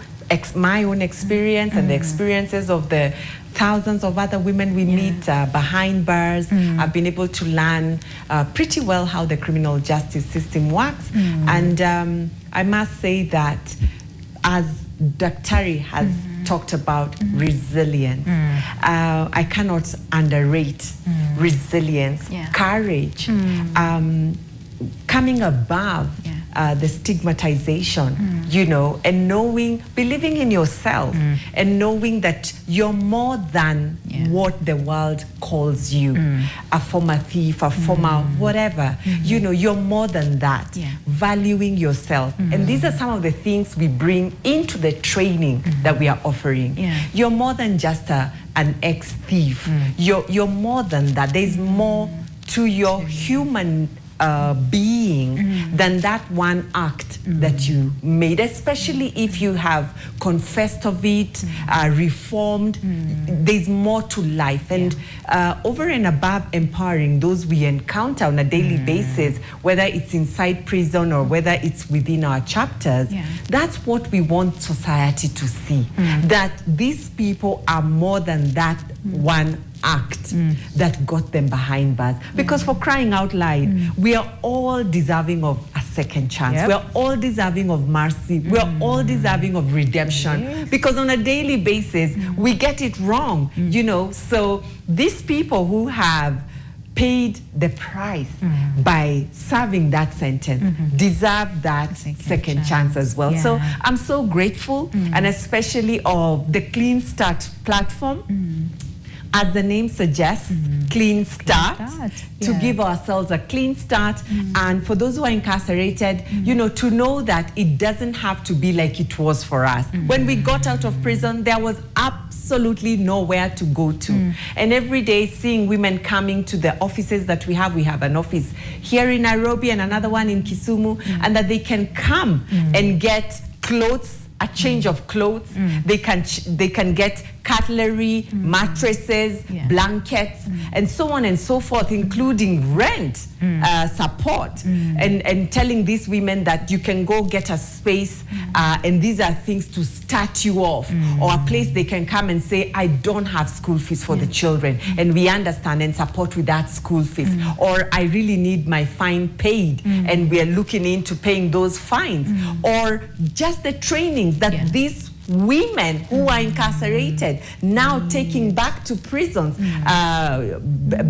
my own experience and the experiences of the thousands of other women we meet behind bars. I've been able to learn pretty well how the criminal justice system works. And I must say that as Dr. has talked about resilience, I cannot underrate resilience, courage, coming above the stigmatization, you know, and believing in yourself, and knowing that you're more than what the world calls you, a former thief, a former whatever, you know, you're more than that, valuing yourself. And these are some of the things we bring into the training that we are offering. You're more than just an ex-thief. You're more than that. There's more to your human being than that one act that you made, especially if you have confessed of it, reformed. There's more to life. And over and above empowering those we encounter on a daily basis, whether it's inside prison or whether it's within our chapters, that's what we want society to see, that these people are more than that one act that got them behind bars. Because for crying out loud, we are all deserving of a second chance. We are all deserving of mercy. We are all deserving of redemption. Because on a daily basis, we get it wrong, you know. So these people who have paid the price by serving that sentence deserve that second chance as well. So I'm so grateful, and especially of the Clean Start platform. As the name suggests, clean start, to give ourselves a clean start. And for those who are incarcerated, you know, to know that it doesn't have to be like it was for us. When we got out of prison, there was absolutely nowhere to go to. And every day seeing women coming to the offices that we have an office here in Nairobi and another one in Kisumu, and that they can come and get clothes, a change of clothes. They can get cutlery, mattresses, blankets, and so on and so forth, including rent support, and telling these women that you can go get a space, and these are things to start you off, or a place they can come and say, I don't have school fees for the children, and we understand and support with that school fees, or I really need my fine paid, and we are looking into paying those fines, or just the trainings that these women who are incarcerated now taking back to prisons.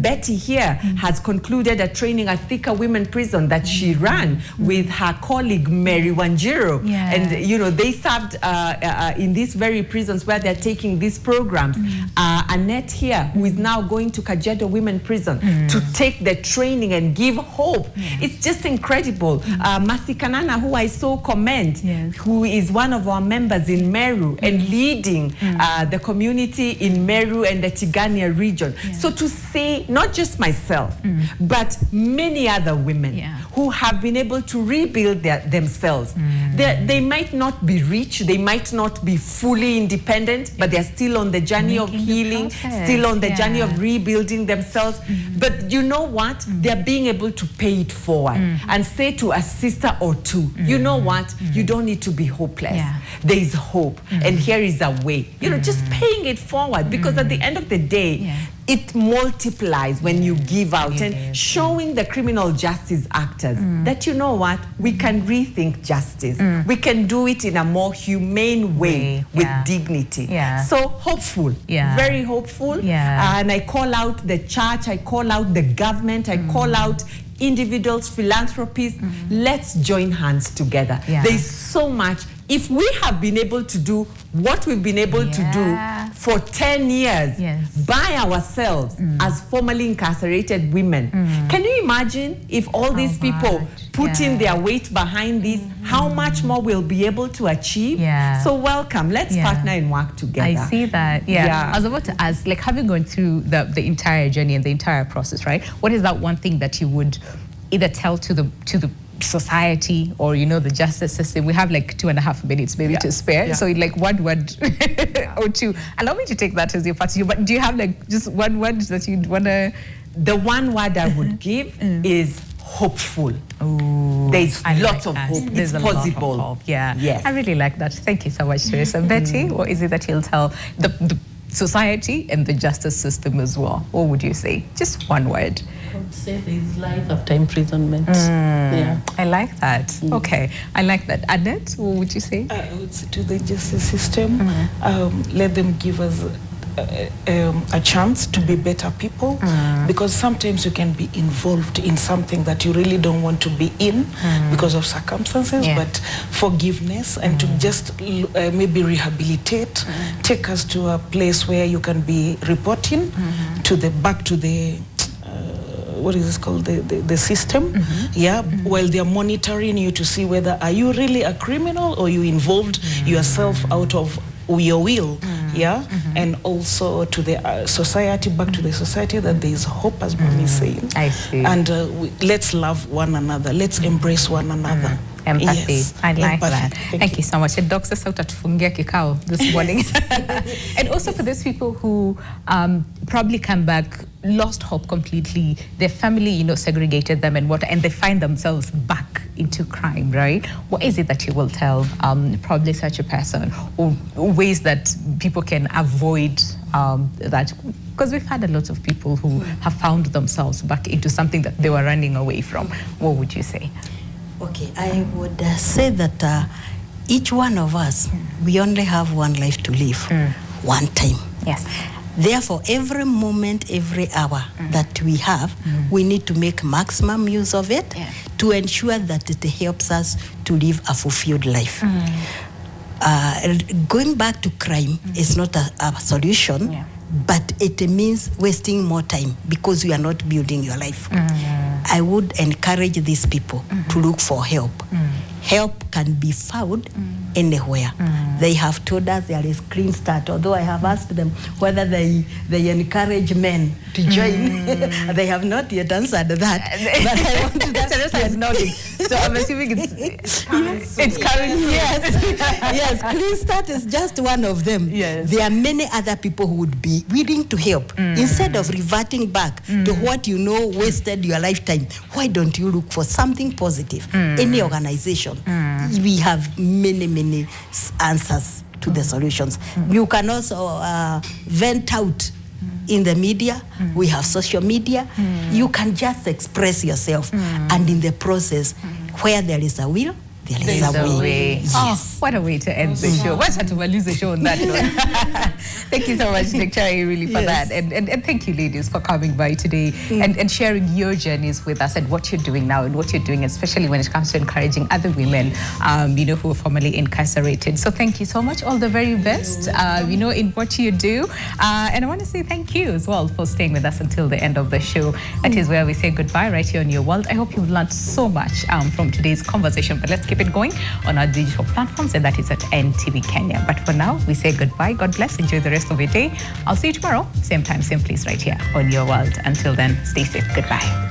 Betty here has concluded a training at Thika Women Prison that she ran with her colleague Mary Wanjiro, and you know, they served in these very prisons where they're taking these programs. Annette here, who is now going to Kajedo Women Prison to take the training and give hope. It's just incredible. Masi Kanana, who I so commend, who is one of our members in Meru and leading the community in Meru and the Tigania region. So to say, not just myself, but many other women who have been able to rebuild themselves. They might not be rich, they might not be fully independent, but they're still on the journey of healing, still on the journey of rebuilding themselves. But you know what? They're being able to pay it forward and say to a sister or two, you know what? You don't need to be hopeless. There is hope. And here is a way. You know, just paying it forward, because at the end of the day, it multiplies when you give out, and showing the criminal justice actors that, you know what, we can rethink justice. We can do it in a more humane way with dignity. So hopeful, very hopeful. And I call out the church, I call out the government, I call out individuals, philanthropists. Let's join hands together. There's so much. If we have been able to do what we've been able to do for 10 years by ourselves as formerly incarcerated women, can you imagine if all these people put in their weight behind this, how much more we'll be able to achieve? So welcome, let's partner and work together. I see that, I was about to ask, like, having gone through the entire journey and the entire process, right? What is that one thing that you would either tell to the society or, you know, the justice system? We have like 2.5 minutes maybe to spare. So like one word or two. Allow me to take that as your part. But do you have like just one word that you'd want to... The one word I would give is hope. hopeful. Ooh, There's I lots like of that. hope. There's It's a lot of possible. hope. Yeah. Yes. I really like that. Thank you so much, Teresa. Betty, what is it that you'll tell the society and the justice system as well? What would you say? Just one word. I would say there is life after imprisonment. Yeah. I like that. Okay. I like that. Annette, what would you say? I would say to the justice system, let them give us a chance to be better people, because sometimes you can be involved in something that you really don't want to be in because of circumstances, Yeah. but forgiveness and to just maybe rehabilitate, take us to a place where you can be reporting to the back to the what is this called, the system, while they're monitoring you to see whether are you really a criminal or you involved yourself out of your will, and also to the society, back to the society, that there is hope, as Mami is saying. I see. And let's love one another, let's embrace one another. Empathy. Yes. I like Empathy. that. Thank you so much. And Doc sasa utatufungia kikao this morning. Yes. And also for those people who probably come back, lost hope completely, their family, segregated them and they find themselves back into crime, right? What is it that you will tell probably such a person, or ways that people can avoid that? Because we've had a lot of people who have found themselves back into something that they were running away from. What would you say? Okay, I would say that each one of us, we only have one life to live, one time. Yes. Therefore, every moment, every hour that we have, we need to make maximum use of it to ensure that it helps us to live a fulfilled life. Going back to crime is not a solution, but it means wasting more time because you are not building your life. I would encourage these people to look for help. Help can be found anywhere. They have told us there is Clean Start, although I have asked them whether they encourage men to join. They have not yet answered that. But I want to Teresa is nodding, so I'm assuming it's coming. Yes, Clean Start is just one of them. Yes. There are many other people who would be willing to help. Instead of reverting back to what wasted your lifetime, why don't you look for something positive? Any organization, we have many answers to the solutions. You can also vent out in the media. We have social media. You can just express yourself, and in the process, where there is a will, there is a way. Yes. Oh, what a way to end the show. Why should we lose the show on that note? Thank you so much, Victoria, really, for that. And thank you, ladies, for coming by today and sharing your journeys with us and what you're doing now and what you're doing, especially when it comes to encouraging other women, who are formerly incarcerated. So thank you so much. All the very best, in what you do. And I want to say thank you as well for staying with us until the end of the show. That is where we say goodbye right here on Your World. I hope you've learned so much from today's conversation, but let's keep it going on our digital platforms, and that is at NTV Kenya. But for now, we say goodbye. God bless. Enjoy the rest of your day. I'll see you tomorrow, same time, same place, right here on Your World. Until then, stay safe. Goodbye.